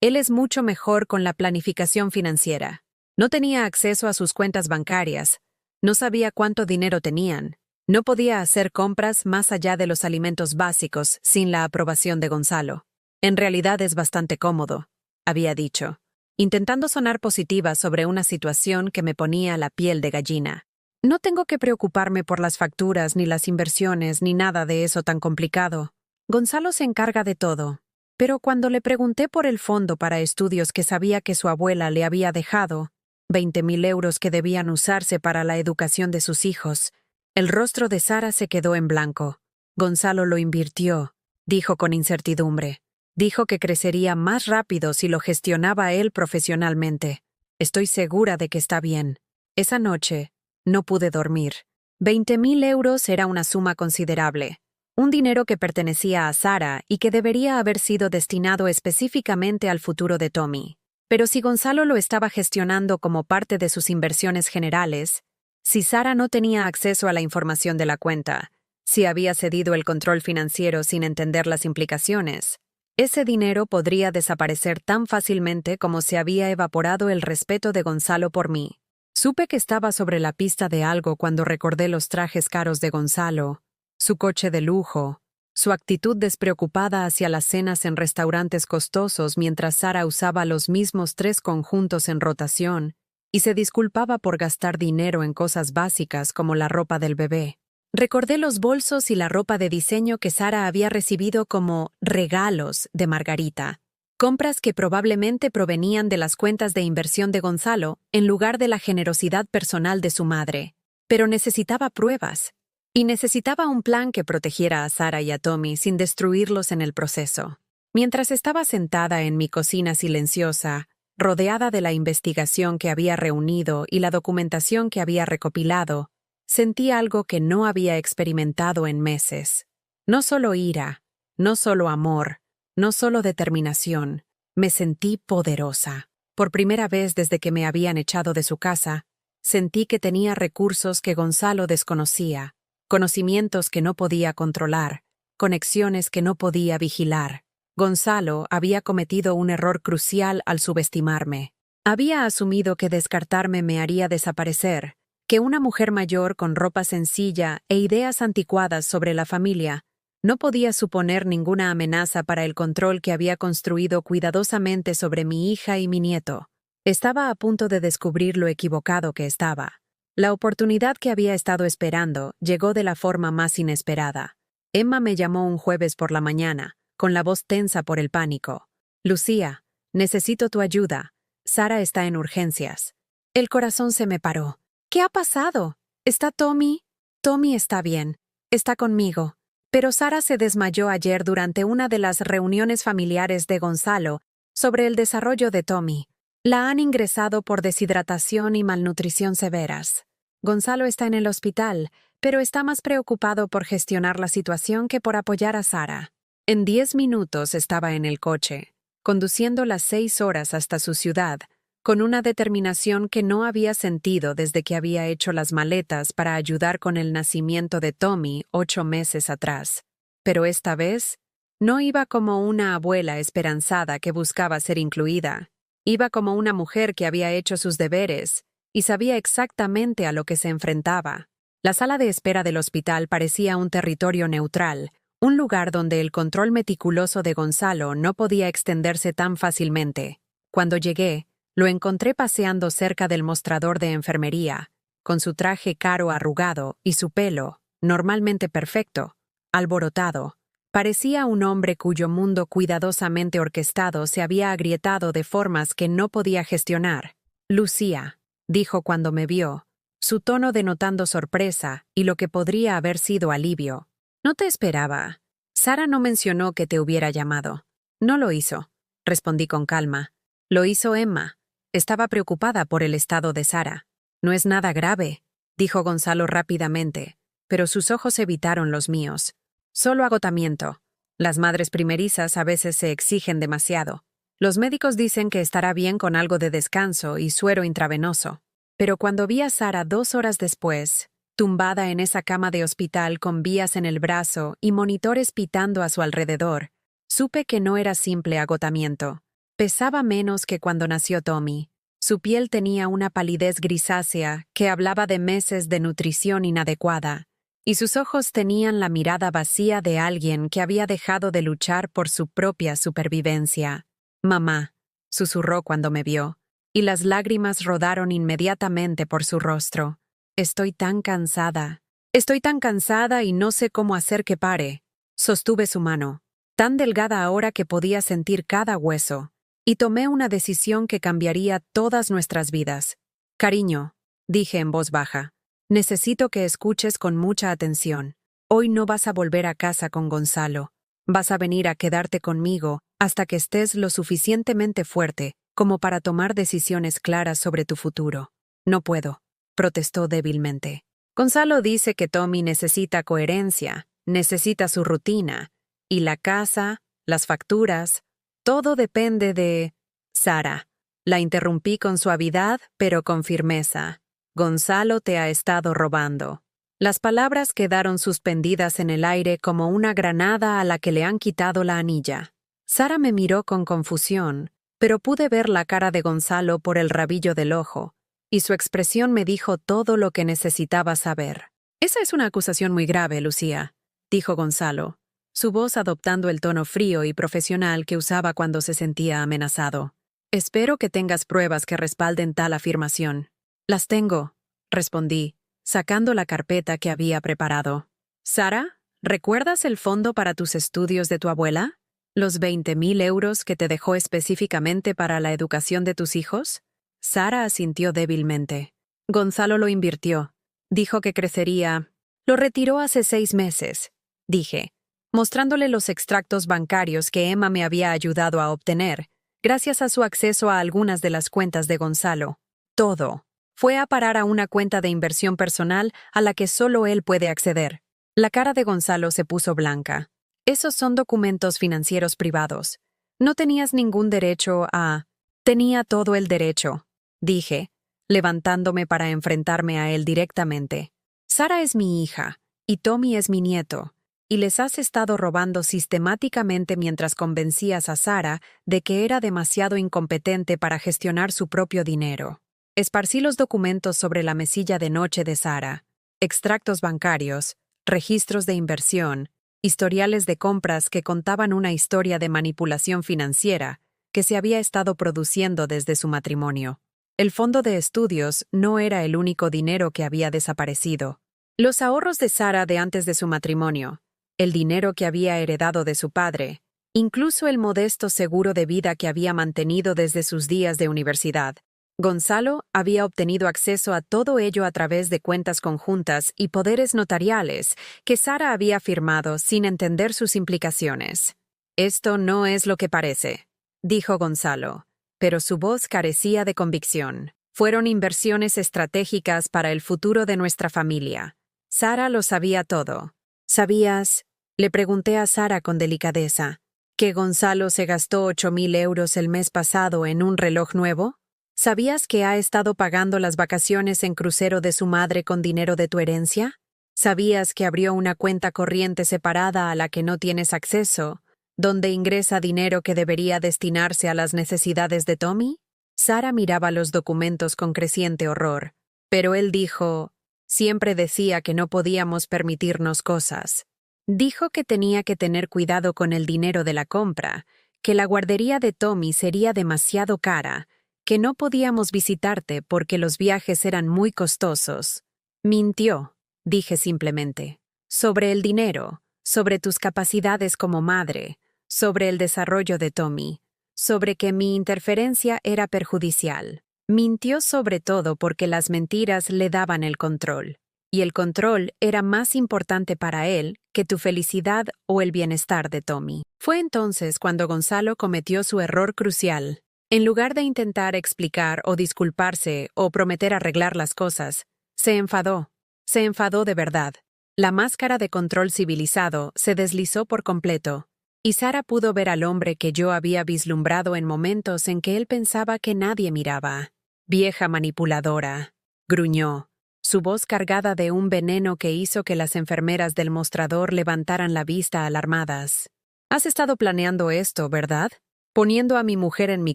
él es mucho mejor con la planificación financiera. No tenía acceso a sus cuentas bancarias, no sabía cuánto dinero tenían, no podía hacer compras más allá de los alimentos básicos sin la aprobación de Gonzalo. En realidad es bastante cómodo, había dicho, intentando sonar positiva sobre una situación que me ponía la piel de gallina. No tengo que preocuparme por las facturas, ni las inversiones, ni nada de eso tan complicado. Gonzalo se encarga de todo. Pero cuando le pregunté por el fondo para estudios que sabía que su abuela le había dejado, 20.000 euros que debían usarse para la educación de sus hijos, El rostro de Sara se quedó en blanco. Gonzalo lo invirtió, dijo con incertidumbre. Dijo que crecería más rápido si lo gestionaba él profesionalmente. Estoy segura de que está bien. Esa noche, no pude dormir. 20.000 euros era una suma considerable. Un dinero que pertenecía a Sara y que debería haber sido destinado específicamente al futuro de Tommy. Pero si Gonzalo lo estaba gestionando como parte de sus inversiones generales, si Sara no tenía acceso a la información de la cuenta, si había cedido el control financiero sin entender las implicaciones, ese dinero podría desaparecer tan fácilmente como se había evaporado el respeto de Gonzalo por mí. Supe que estaba sobre la pista de algo cuando recordé los trajes caros de Gonzalo, su coche de lujo, su actitud despreocupada hacia las cenas en restaurantes costosos mientras Sara usaba los mismos 3 conjuntos en rotación y se disculpaba por gastar dinero en cosas básicas como la ropa del bebé. Recordé los bolsos y la ropa de diseño que Sara había recibido como regalos de Margarita, compras que probablemente provenían de las cuentas de inversión de Gonzalo en lugar de la generosidad personal de su madre. Pero necesitaba pruebas. Y necesitaba un plan que protegiera a Sara y a Tommy sin destruirlos en el proceso. Mientras estaba sentada en mi cocina silenciosa, rodeada de la investigación que había reunido y la documentación que había recopilado, sentí algo que no había experimentado en meses. No solo ira, no solo amor, no solo determinación, me sentí poderosa. Por primera vez desde que me habían echado de su casa, sentí que tenía recursos que Gonzalo desconocía. Conocimientos que no podía controlar, conexiones que no podía vigilar. Gonzalo había cometido un error crucial al subestimarme. Había asumido que descartarme me haría desaparecer, que una mujer mayor con ropa sencilla e ideas anticuadas sobre la familia no podía suponer ninguna amenaza para el control que había construido cuidadosamente sobre mi hija y mi nieto. Estaba a punto de descubrir lo equivocado que estaba. La oportunidad que había estado esperando llegó de la forma más inesperada. Emma me llamó un jueves por la mañana, con la voz tensa por el pánico. «Lucía, necesito tu ayuda. Sara está en urgencias». El corazón se me paró. «¿Qué ha pasado? ¿Está Tommy?» «Tommy está bien. Está conmigo. Pero Sara se desmayó ayer durante una de las reuniones familiares de Gonzalo sobre el desarrollo de Tommy. La han ingresado por deshidratación y malnutrición severas. Gonzalo está en el hospital, pero está más preocupado por gestionar la situación que por apoyar a Sara». En 10 minutos estaba en el coche, conduciendo las 6 horas hasta su ciudad, con una determinación que no había sentido desde que había hecho las maletas para ayudar con el nacimiento de Tommy 8 meses atrás. Pero esta vez, no iba como una abuela esperanzada que buscaba ser incluida. Iba como una mujer que había hecho sus deberes y sabía exactamente a lo que se enfrentaba. La sala de espera del hospital parecía un territorio neutral, un lugar donde el control meticuloso de Gonzalo no podía extenderse tan fácilmente. Cuando llegué, lo encontré paseando cerca del mostrador de enfermería, con su traje caro arrugado y su pelo, normalmente perfecto, alborotado. Parecía un hombre cuyo mundo cuidadosamente orquestado se había agrietado de formas que no podía gestionar. «Lucía», dijo cuando me vio, su tono denotando sorpresa y lo que podría haber sido alivio. «No te esperaba. Sara no mencionó que te hubiera llamado». «No lo hizo», respondí con calma. «Lo hizo Emma. Estaba preocupada por el estado de Sara». «No es nada grave», dijo Gonzalo rápidamente, pero sus ojos evitaron los míos. «Solo agotamiento. Las madres primerizas a veces se exigen demasiado. Los médicos dicen que estará bien con algo de descanso y suero intravenoso». Pero cuando vi a Sara 2 horas después, tumbada en esa cama de hospital con vías en el brazo y monitores pitando a su alrededor, supe que no era simple agotamiento. Pesaba menos que cuando nació Tommy. Su piel tenía una palidez grisácea que hablaba de meses de nutrición inadecuada, y sus ojos tenían la mirada vacía de alguien que había dejado de luchar por su propia supervivencia. «Mamá», susurró cuando me vio, y las lágrimas rodaron inmediatamente por su rostro. «Estoy tan cansada. Estoy tan cansada y no sé cómo hacer que pare». Sostuve su mano, tan delgada ahora que podía sentir cada hueso, y tomé una decisión que cambiaría todas nuestras vidas. «Cariño», dije en voz baja, Necesito que escuches con mucha atención. Hoy no vas a volver a casa con Gonzalo. Vas a venir a quedarte conmigo hasta que estés lo suficientemente fuerte como para tomar decisiones claras sobre tu futuro. No puedo, protestó débilmente. Gonzalo dice que Tommy necesita coherencia, necesita su rutina, y la casa, las facturas, todo depende de... Sara. La interrumpí con suavidad, pero con firmeza. Gonzalo te ha estado robando. Las palabras quedaron suspendidas en el aire como una granada a la que le han quitado la anilla. Sara me miró con confusión, pero pude ver la cara de Gonzalo por el rabillo del ojo, y su expresión me dijo todo lo que necesitaba saber. Esa es una acusación muy grave, Lucía, dijo Gonzalo, su voz adoptando el tono frío y profesional que usaba cuando se sentía amenazado. Espero que tengas pruebas que respalden tal afirmación. Las tengo, respondí, sacando la carpeta que había preparado. Sara, ¿recuerdas el fondo para tus estudios de tu abuela? ¿Los 20.000 euros que te dejó específicamente para la educación de tus hijos? Sara asintió débilmente. Gonzalo lo invirtió. Dijo que crecería. Lo retiró hace 6 meses, dije, mostrándole los extractos bancarios que Emma me había ayudado a obtener, gracias a su acceso a algunas de las cuentas de Gonzalo. Todo. Fue a parar a una cuenta de inversión personal a la que solo él puede acceder. La cara de Gonzalo se puso blanca. Esos son documentos financieros privados. No tenías ningún derecho a... Tenía todo el derecho, dije, levantándome para enfrentarme a él directamente. Sara es mi hija, y Tommy es mi nieto, y les has estado robando sistemáticamente mientras convencías a Sara de que era demasiado incompetente para gestionar su propio dinero. Esparcí los documentos sobre la mesilla de noche de Sara, extractos bancarios, registros de inversión, historiales de compras que contaban una historia de manipulación financiera que se había estado produciendo desde su matrimonio. El fondo de estudios no era el único dinero que había desaparecido. Los ahorros de Sara de antes de su matrimonio, el dinero que había heredado de su padre, incluso el modesto seguro de vida que había mantenido desde sus días de universidad. Gonzalo había obtenido acceso a todo ello a través de cuentas conjuntas y poderes notariales que Sara había firmado sin entender sus implicaciones. Esto no es lo que parece, dijo Gonzalo, pero su voz carecía de convicción. Fueron inversiones estratégicas para el futuro de nuestra familia. Sara lo sabía todo. ¿Sabías? Le pregunté a Sara con delicadeza, ¿que Gonzalo se gastó 8.000 euros el mes pasado en un reloj nuevo? ¿Sabías que ha estado pagando las vacaciones en crucero de su madre con dinero de tu herencia? ¿Sabías que abrió una cuenta corriente separada a la que no tienes acceso, donde ingresa dinero que debería destinarse a las necesidades de Tommy? Sara miraba los documentos con creciente horror, pero él dijo, siempre decía que no podíamos permitirnos cosas. Dijo que tenía que tener cuidado con el dinero de la compra, que la guardería de Tommy sería demasiado cara, que no podíamos visitarte porque los viajes eran muy costosos. Mintió, dije simplemente, sobre el dinero, sobre tus capacidades como madre, sobre el desarrollo de Tommy, sobre que mi interferencia era perjudicial. Mintió sobre todo porque las mentiras le daban el control, y el control era más importante para él que tu felicidad o el bienestar de Tommy. Fue entonces cuando Gonzalo cometió su error crucial. En lugar de intentar explicar o disculparse o prometer arreglar las cosas, se enfadó. Se enfadó de verdad. La máscara de control civilizado se deslizó por completo, y Sara pudo ver al hombre que yo había vislumbrado en momentos en que él pensaba que nadie miraba. Vieja manipuladora, gruñó, su voz cargada de un veneno que hizo que las enfermeras del mostrador levantaran la vista alarmadas. Has estado planeando esto, ¿verdad? Poniendo a mi mujer en mi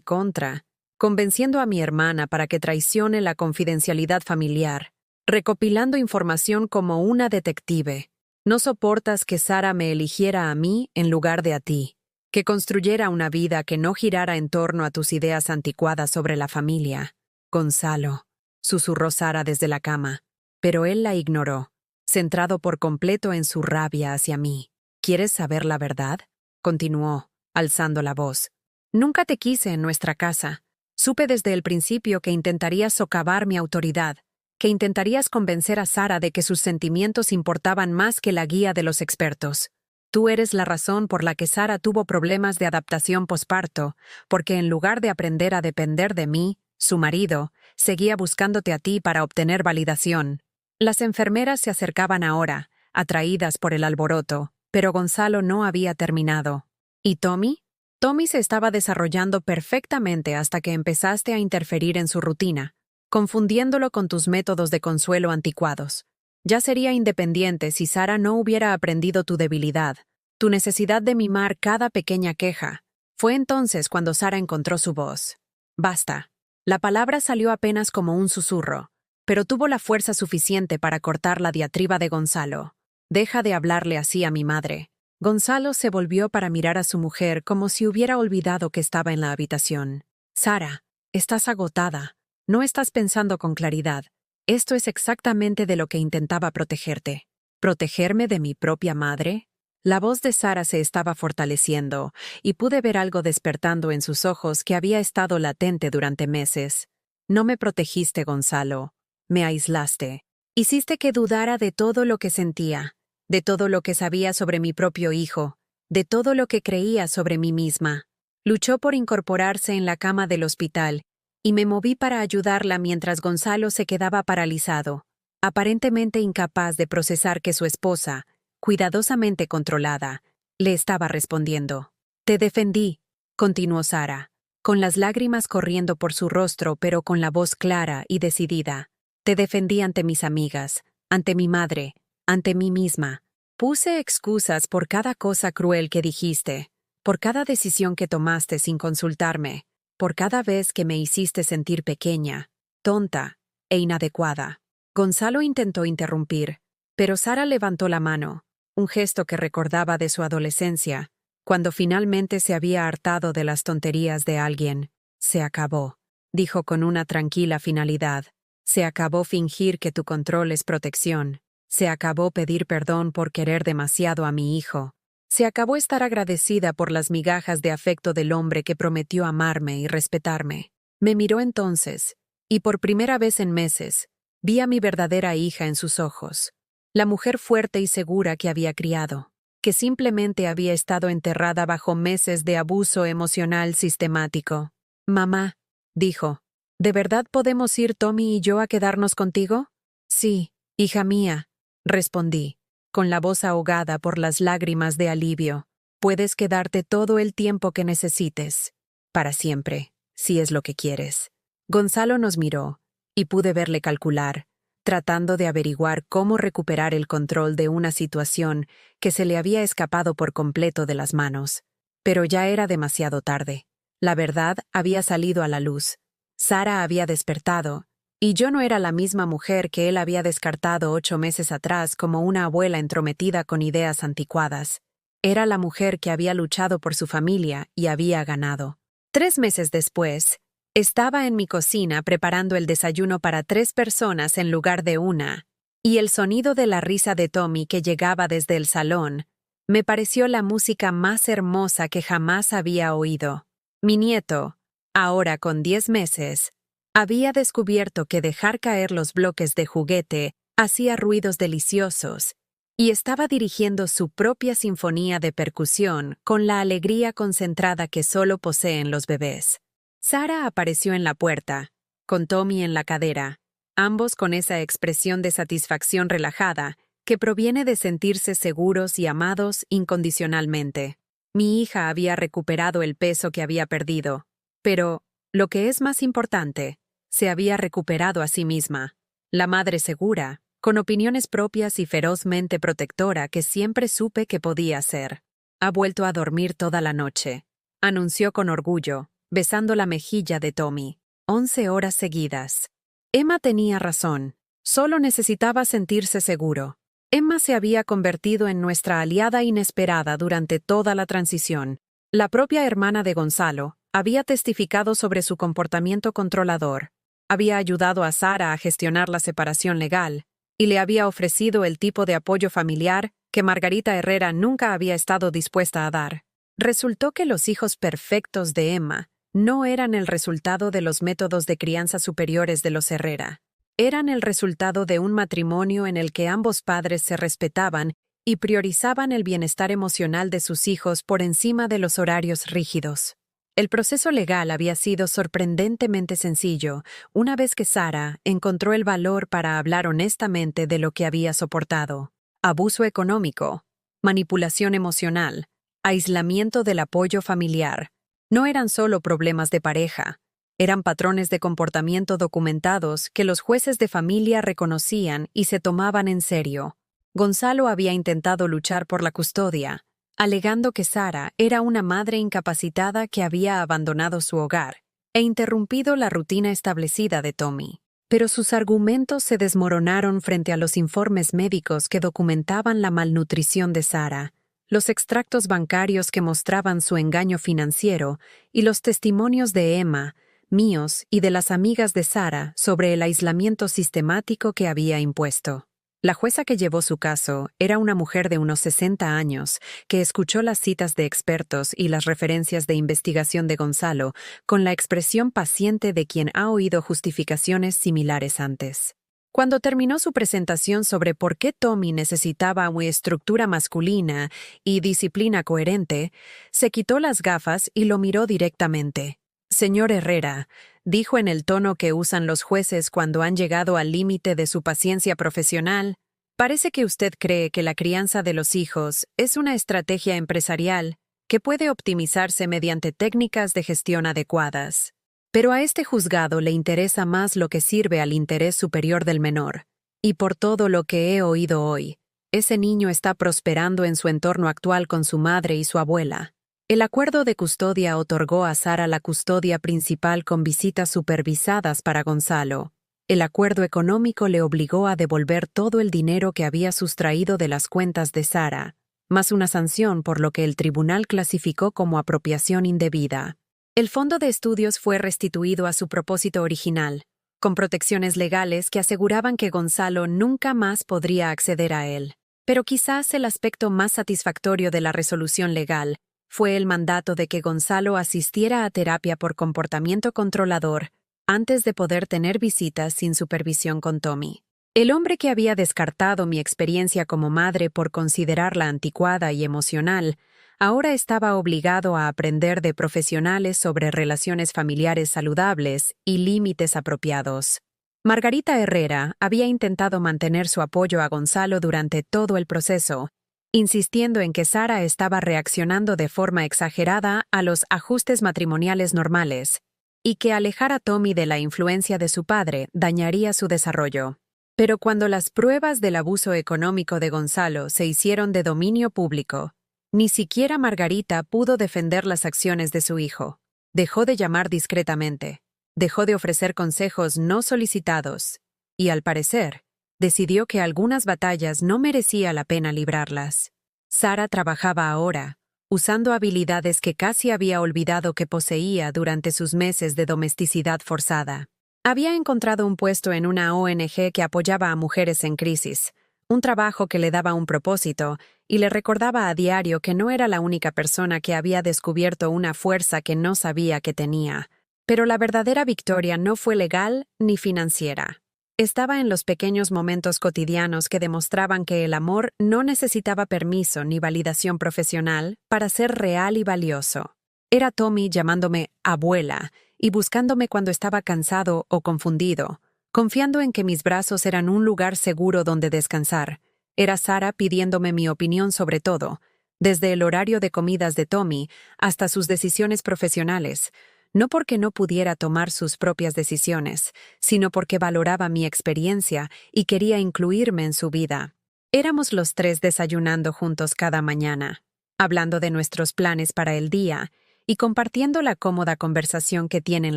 contra, convenciendo a mi hermana para que traicione la confidencialidad familiar, recopilando información como una detective. No soportas que Sara me eligiera a mí en lugar de a ti, que construyera una vida que no girara en torno a tus ideas anticuadas sobre la familia. Gonzalo, susurró Sara desde la cama, pero él la ignoró, centrado por completo en su rabia hacia mí. ¿Quieres saber la verdad? Continuó, alzando la voz. Nunca te quise en nuestra casa. Supe desde el principio que intentarías socavar mi autoridad. que intentarías convencer a Sara de que sus sentimientos importaban más que la guía de los expertos. Tú eres la razón por la que Sara tuvo problemas de adaptación posparto, porque en lugar de aprender a depender de mí, su marido, seguía buscándote a ti para obtener validación. Las enfermeras se acercaban ahora, atraídas por el alboroto, pero Gonzalo no había terminado. ¿Y Tommy? Tommy se estaba desarrollando perfectamente hasta que empezaste a interferir en su rutina, confundiéndolo con tus métodos de consuelo anticuados. Ya sería independiente si Sara no hubiera aprendido tu debilidad, tu necesidad de mimar cada pequeña queja. Fue entonces cuando Sara encontró su voz. Basta. La palabra salió apenas como un susurro, pero tuvo la fuerza suficiente para cortar la diatriba de Gonzalo. Deja de hablarle así a mi madre. Gonzalo se volvió para mirar a su mujer como si hubiera olvidado que estaba en la habitación. Sara, estás agotada. No estás pensando con claridad. Esto es exactamente de lo que intentaba protegerte. ¿Protegerme de mi propia madre? La voz de Sara se estaba fortaleciendo, y pude ver algo despertando en sus ojos que había estado latente durante meses. No me protegiste, Gonzalo. Me aislaste. Hiciste que dudara de todo lo que sentía, de todo lo que sabía sobre mi propio hijo, de todo lo que creía sobre mí misma. Luchó por incorporarse en la cama del hospital, y me moví para ayudarla mientras Gonzalo se quedaba paralizado, aparentemente incapaz de procesar que su esposa, cuidadosamente controlada, le estaba respondiendo. Te defendí, continuó Sara, con las lágrimas corriendo por su rostro pero con la voz clara y decidida. Te defendí ante mis amigas, ante mi madre, ante mí misma. Puse excusas por cada cosa cruel que dijiste, por cada decisión que tomaste sin consultarme, por cada vez que me hiciste sentir pequeña, tonta e inadecuada. Gonzalo intentó interrumpir, pero Sara levantó la mano, un gesto que recordaba de su adolescencia, cuando finalmente se había hartado de las tonterías de alguien. Se acabó, dijo con una tranquila finalidad. Se acabó fingir que tu control es protección. Se acabó pedir perdón por querer demasiado a mi hijo. Se acabó estar agradecida por las migajas de afecto del hombre que prometió amarme y respetarme. Me miró entonces, y por primera vez en meses, vi a mi verdadera hija en sus ojos. La mujer fuerte y segura que había criado, que simplemente había estado enterrada bajo meses de abuso emocional sistemático. Mamá, dijo, ¿de verdad podemos ir Tommy y yo a quedarnos contigo? Sí, hija mía, respondí, con la voz ahogada por las lágrimas de alivio. Puedes quedarte todo el tiempo que necesites. Para siempre, si es lo que quieres. Gonzalo nos miró, y pude verle calcular, tratando de averiguar cómo recuperar el control de una situación que se le había escapado por completo de las manos. Pero ya era demasiado tarde. La verdad había salido a la luz. Sara había despertado, y yo no era la misma mujer que él había descartado 8 meses atrás como una abuela entrometida con ideas anticuadas. Era la mujer que había luchado por su familia y había ganado. 3 meses después, estaba en mi cocina preparando el desayuno para 3 personas en lugar de una, y el sonido de la risa de Tommy que llegaba desde el salón me pareció la música más hermosa que jamás había oído. Mi nieto, ahora con 10 meses, había descubierto que dejar caer los bloques de juguete hacía ruidos deliciosos y estaba dirigiendo su propia sinfonía de percusión con la alegría concentrada que solo poseen los bebés. Sara apareció en la puerta, con Tommy en la cadera, ambos con esa expresión de satisfacción relajada que proviene de sentirse seguros y amados incondicionalmente. Mi hija había recuperado el peso que había perdido, pero, lo que es más importante, se había recuperado a sí misma. La madre segura, con opiniones propias y ferozmente protectora que siempre supe que podía ser. Ha vuelto a dormir toda la noche, anunció con orgullo, besando la mejilla de Tommy. 11 horas seguidas. Emma tenía razón. Solo necesitaba sentirse seguro. Emma se había convertido en nuestra aliada inesperada durante toda la transición. La propia hermana de Gonzalo había testificado sobre su comportamiento controlador, había ayudado a Sara a gestionar la separación legal y le había ofrecido el tipo de apoyo familiar que Margarita Herrera nunca había estado dispuesta a dar. Resultó que los hijos perfectos de Emma no eran el resultado de los métodos de crianza superiores de los Herrera. eran el resultado de un matrimonio en el que ambos padres se respetaban y priorizaban el bienestar emocional de sus hijos por encima de los horarios rígidos. El proceso legal había sido sorprendentemente sencillo, una vez que Sara encontró el valor para hablar honestamente de lo que había soportado: abuso económico, manipulación emocional, aislamiento del apoyo familiar. No eran solo problemas de pareja, eran patrones de comportamiento documentados que los jueces de familia reconocían y se tomaban en serio. Gonzalo había intentado luchar por la custodia, alegando que Sara era una madre incapacitada que había abandonado su hogar e interrumpido la rutina establecida de Tommy. Pero sus argumentos se desmoronaron frente a los informes médicos que documentaban la malnutrición de Sara, los extractos bancarios que mostraban su engaño financiero y los testimonios de Emma, míos y de las amigas de Sara sobre el aislamiento sistemático que había impuesto. La jueza que llevó su caso era una mujer de unos 60 años que escuchó las citas de expertos y las referencias de investigación de Gonzalo con la expresión paciente de quien ha oído justificaciones similares antes. Cuando terminó su presentación sobre por qué Tommy necesitaba una estructura masculina y disciplina coherente, se quitó las gafas y lo miró directamente. «Señor Herrera», dijo en el tono que usan los jueces cuando han llegado al límite de su paciencia profesional, «parece que usted cree que la crianza de los hijos es una estrategia empresarial que puede optimizarse mediante técnicas de gestión adecuadas. Pero a este juzgado le interesa más lo que sirve al interés superior del menor. Y por todo lo que he oído hoy, ese niño está prosperando en su entorno actual con su madre y su abuela». El acuerdo de custodia otorgó a Sara la custodia principal con visitas supervisadas para Gonzalo. El acuerdo económico le obligó a devolver todo el dinero que había sustraído de las cuentas de Sara, más una sanción por lo que el tribunal clasificó como apropiación indebida. El fondo de estudios fue restituido a su propósito original, con protecciones legales que aseguraban que Gonzalo nunca más podría acceder a él. Pero quizás el aspecto más satisfactorio de la resolución legal fue el mandato de que Gonzalo asistiera a terapia por comportamiento controlador antes de poder tener visitas sin supervisión con Tommy. El hombre que había descartado mi experiencia como madre por considerarla anticuada y emocional, ahora estaba obligado a aprender de profesionales sobre relaciones familiares saludables y límites apropiados. Margarita Herrera había intentado mantener su apoyo a Gonzalo durante todo el proceso, insistiendo en que Sara estaba reaccionando de forma exagerada a los ajustes matrimoniales normales y que alejar a Tommy de la influencia de su padre dañaría su desarrollo. Pero cuando las pruebas del abuso económico de Gonzalo se hicieron de dominio público, ni siquiera Margarita pudo defender las acciones de su hijo. Dejó de llamar discretamente, dejó de ofrecer consejos no solicitados y, al parecer, decidió que algunas batallas no merecía la pena librarlas. Sara trabajaba ahora, usando habilidades que casi había olvidado que poseía durante sus meses de domesticidad forzada. Había encontrado un puesto en una ONG que apoyaba a mujeres en crisis, un trabajo que le daba un propósito y le recordaba a diario que no era la única persona que había descubierto una fuerza que no sabía que tenía. Pero la verdadera victoria no fue legal ni financiera. Estaba en los pequeños momentos cotidianos que demostraban que el amor no necesitaba permiso ni validación profesional para ser real y valioso. Era Tommy llamándome abuela y buscándome cuando estaba cansado o confundido, confiando en que mis brazos eran un lugar seguro donde descansar. Era Sara pidiéndome mi opinión sobre todo, desde el horario de comidas de Tommy hasta sus decisiones profesionales, no porque no pudiera tomar sus propias decisiones, sino porque valoraba mi experiencia y quería incluirme en su vida. Éramos los tres desayunando juntos cada mañana, hablando de nuestros planes para el día y compartiendo la cómoda conversación que tienen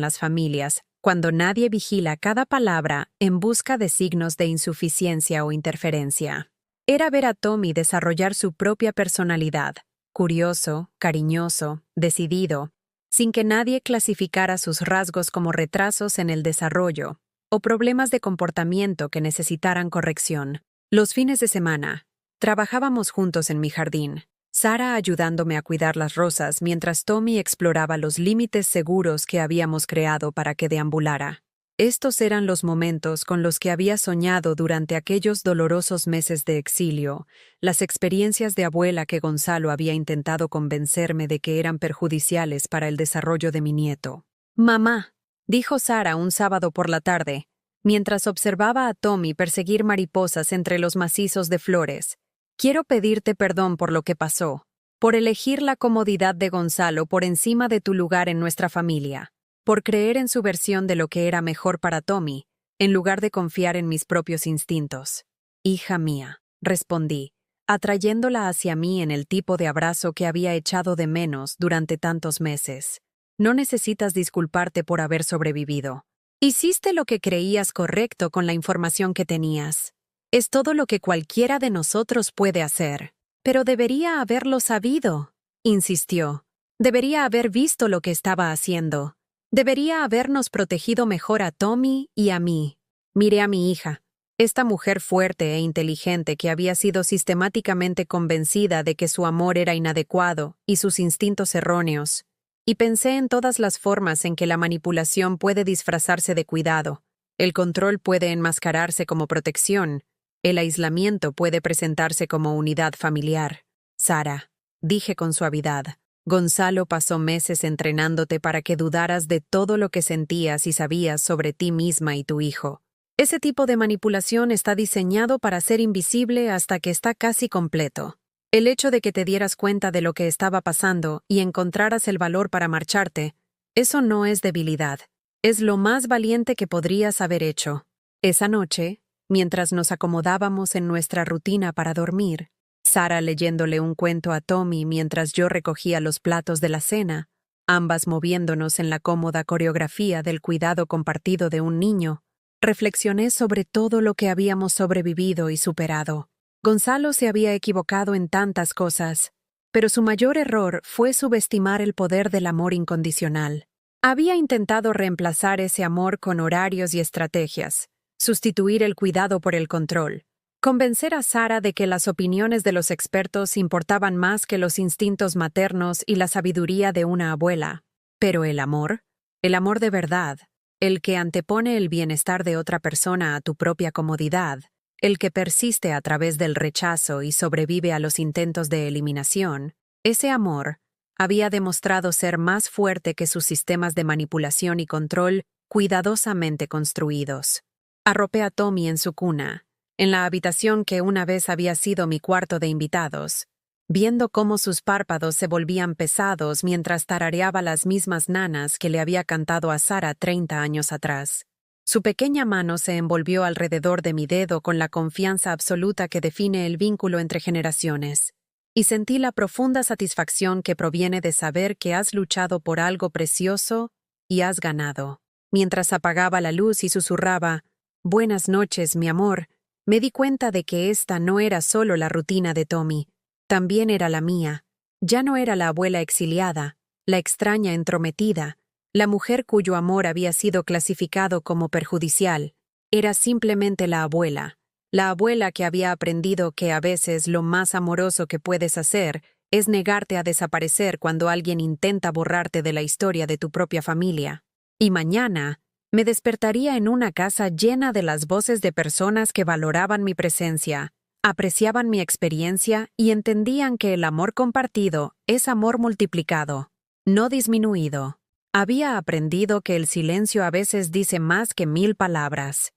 las familias cuando nadie vigila cada palabra en busca de signos de insuficiencia o interferencia. Era ver a Tommy desarrollar su propia personalidad, curioso, cariñoso, decidido, sin que nadie clasificara sus rasgos como retrasos en el desarrollo o problemas de comportamiento que necesitaran corrección. Los fines de semana, trabajábamos juntos en mi jardín, Sara ayudándome a cuidar las rosas mientras Tommy exploraba los límites seguros que habíamos creado para que deambulara. Estos eran los momentos con los que había soñado durante aquellos dolorosos meses de exilio, las experiencias de abuela que Gonzalo había intentado convencerme de que eran perjudiciales para el desarrollo de mi nieto. «Mamá», dijo Sara un sábado por la tarde, mientras observaba a Tommy perseguir mariposas entre los macizos de flores. «Quiero pedirte perdón por lo que pasó, por elegir la comodidad de Gonzalo por encima de tu lugar en nuestra familia, por creer en su versión de lo que era mejor para Tommy, en lugar de confiar en mis propios instintos». «Hija mía», respondí, atrayéndola hacia mí en el tipo de abrazo que había echado de menos durante tantos meses. «No necesitas disculparte por haber sobrevivido. Hiciste lo que creías correcto con la información que tenías. Es todo lo que cualquiera de nosotros puede hacer». «Pero debería haberlo sabido», insistió. «Debería haber visto lo que estaba haciendo. Debería habernos protegido mejor a Tommy y a mí». Miré a mi hija, esta mujer fuerte e inteligente que había sido sistemáticamente convencida de que su amor era inadecuado y sus instintos erróneos, y pensé en todas las formas en que la manipulación puede disfrazarse de cuidado. El control puede enmascararse como protección. El aislamiento puede presentarse como unidad familiar. «Sara», dije con suavidad, «Gonzalo pasó meses entrenándote para que dudaras de todo lo que sentías y sabías sobre ti misma y tu hijo. Ese tipo de manipulación está diseñado para ser invisible hasta que está casi completo. El hecho de que te dieras cuenta de lo que estaba pasando y encontraras el valor para marcharte, eso no es debilidad. Es lo más valiente que podrías haber hecho». Esa noche, mientras nos acomodábamos en nuestra rutina para dormir, Sara leyéndole un cuento a Tommy mientras yo recogía los platos de la cena, ambas moviéndonos en la cómoda coreografía del cuidado compartido de un niño, reflexioné sobre todo lo que habíamos sobrevivido y superado. Gonzalo se había equivocado en tantas cosas, pero su mayor error fue subestimar el poder del amor incondicional. Había intentado reemplazar ese amor con horarios y estrategias, sustituir el cuidado por el control, convencer a Sara de que las opiniones de los expertos importaban más que los instintos maternos y la sabiduría de una abuela. Pero el amor de verdad, el que antepone el bienestar de otra persona a tu propia comodidad, el que persiste a través del rechazo y sobrevive a los intentos de eliminación, ese amor había demostrado ser más fuerte que sus sistemas de manipulación y control cuidadosamente construidos. Arropé a Tommy en su cuna, en la habitación que una vez había sido mi cuarto de invitados, viendo cómo sus párpados se volvían pesados mientras tarareaba las mismas nanas que le había cantado a Sara 30 años atrás. Su pequeña mano se envolvió alrededor de mi dedo con la confianza absoluta que define el vínculo entre generaciones, y sentí la profunda satisfacción que proviene de saber que has luchado por algo precioso y has ganado. Mientras apagaba la luz y susurraba, «Buenas noches, mi amor», me di cuenta de que esta no era solo la rutina de Tommy, también era la mía. Ya no era la abuela exiliada, la extraña entrometida, la mujer cuyo amor había sido clasificado como perjudicial. Era simplemente la abuela que había aprendido que a veces lo más amoroso que puedes hacer es negarte a desaparecer cuando alguien intenta borrarte de la historia de tu propia familia. Y mañana me despertaría en una casa llena de las voces de personas que valoraban mi presencia, apreciaban mi experiencia y entendían que el amor compartido es amor multiplicado, no disminuido. Había aprendido que el silencio a veces dice más que 1000 palabras.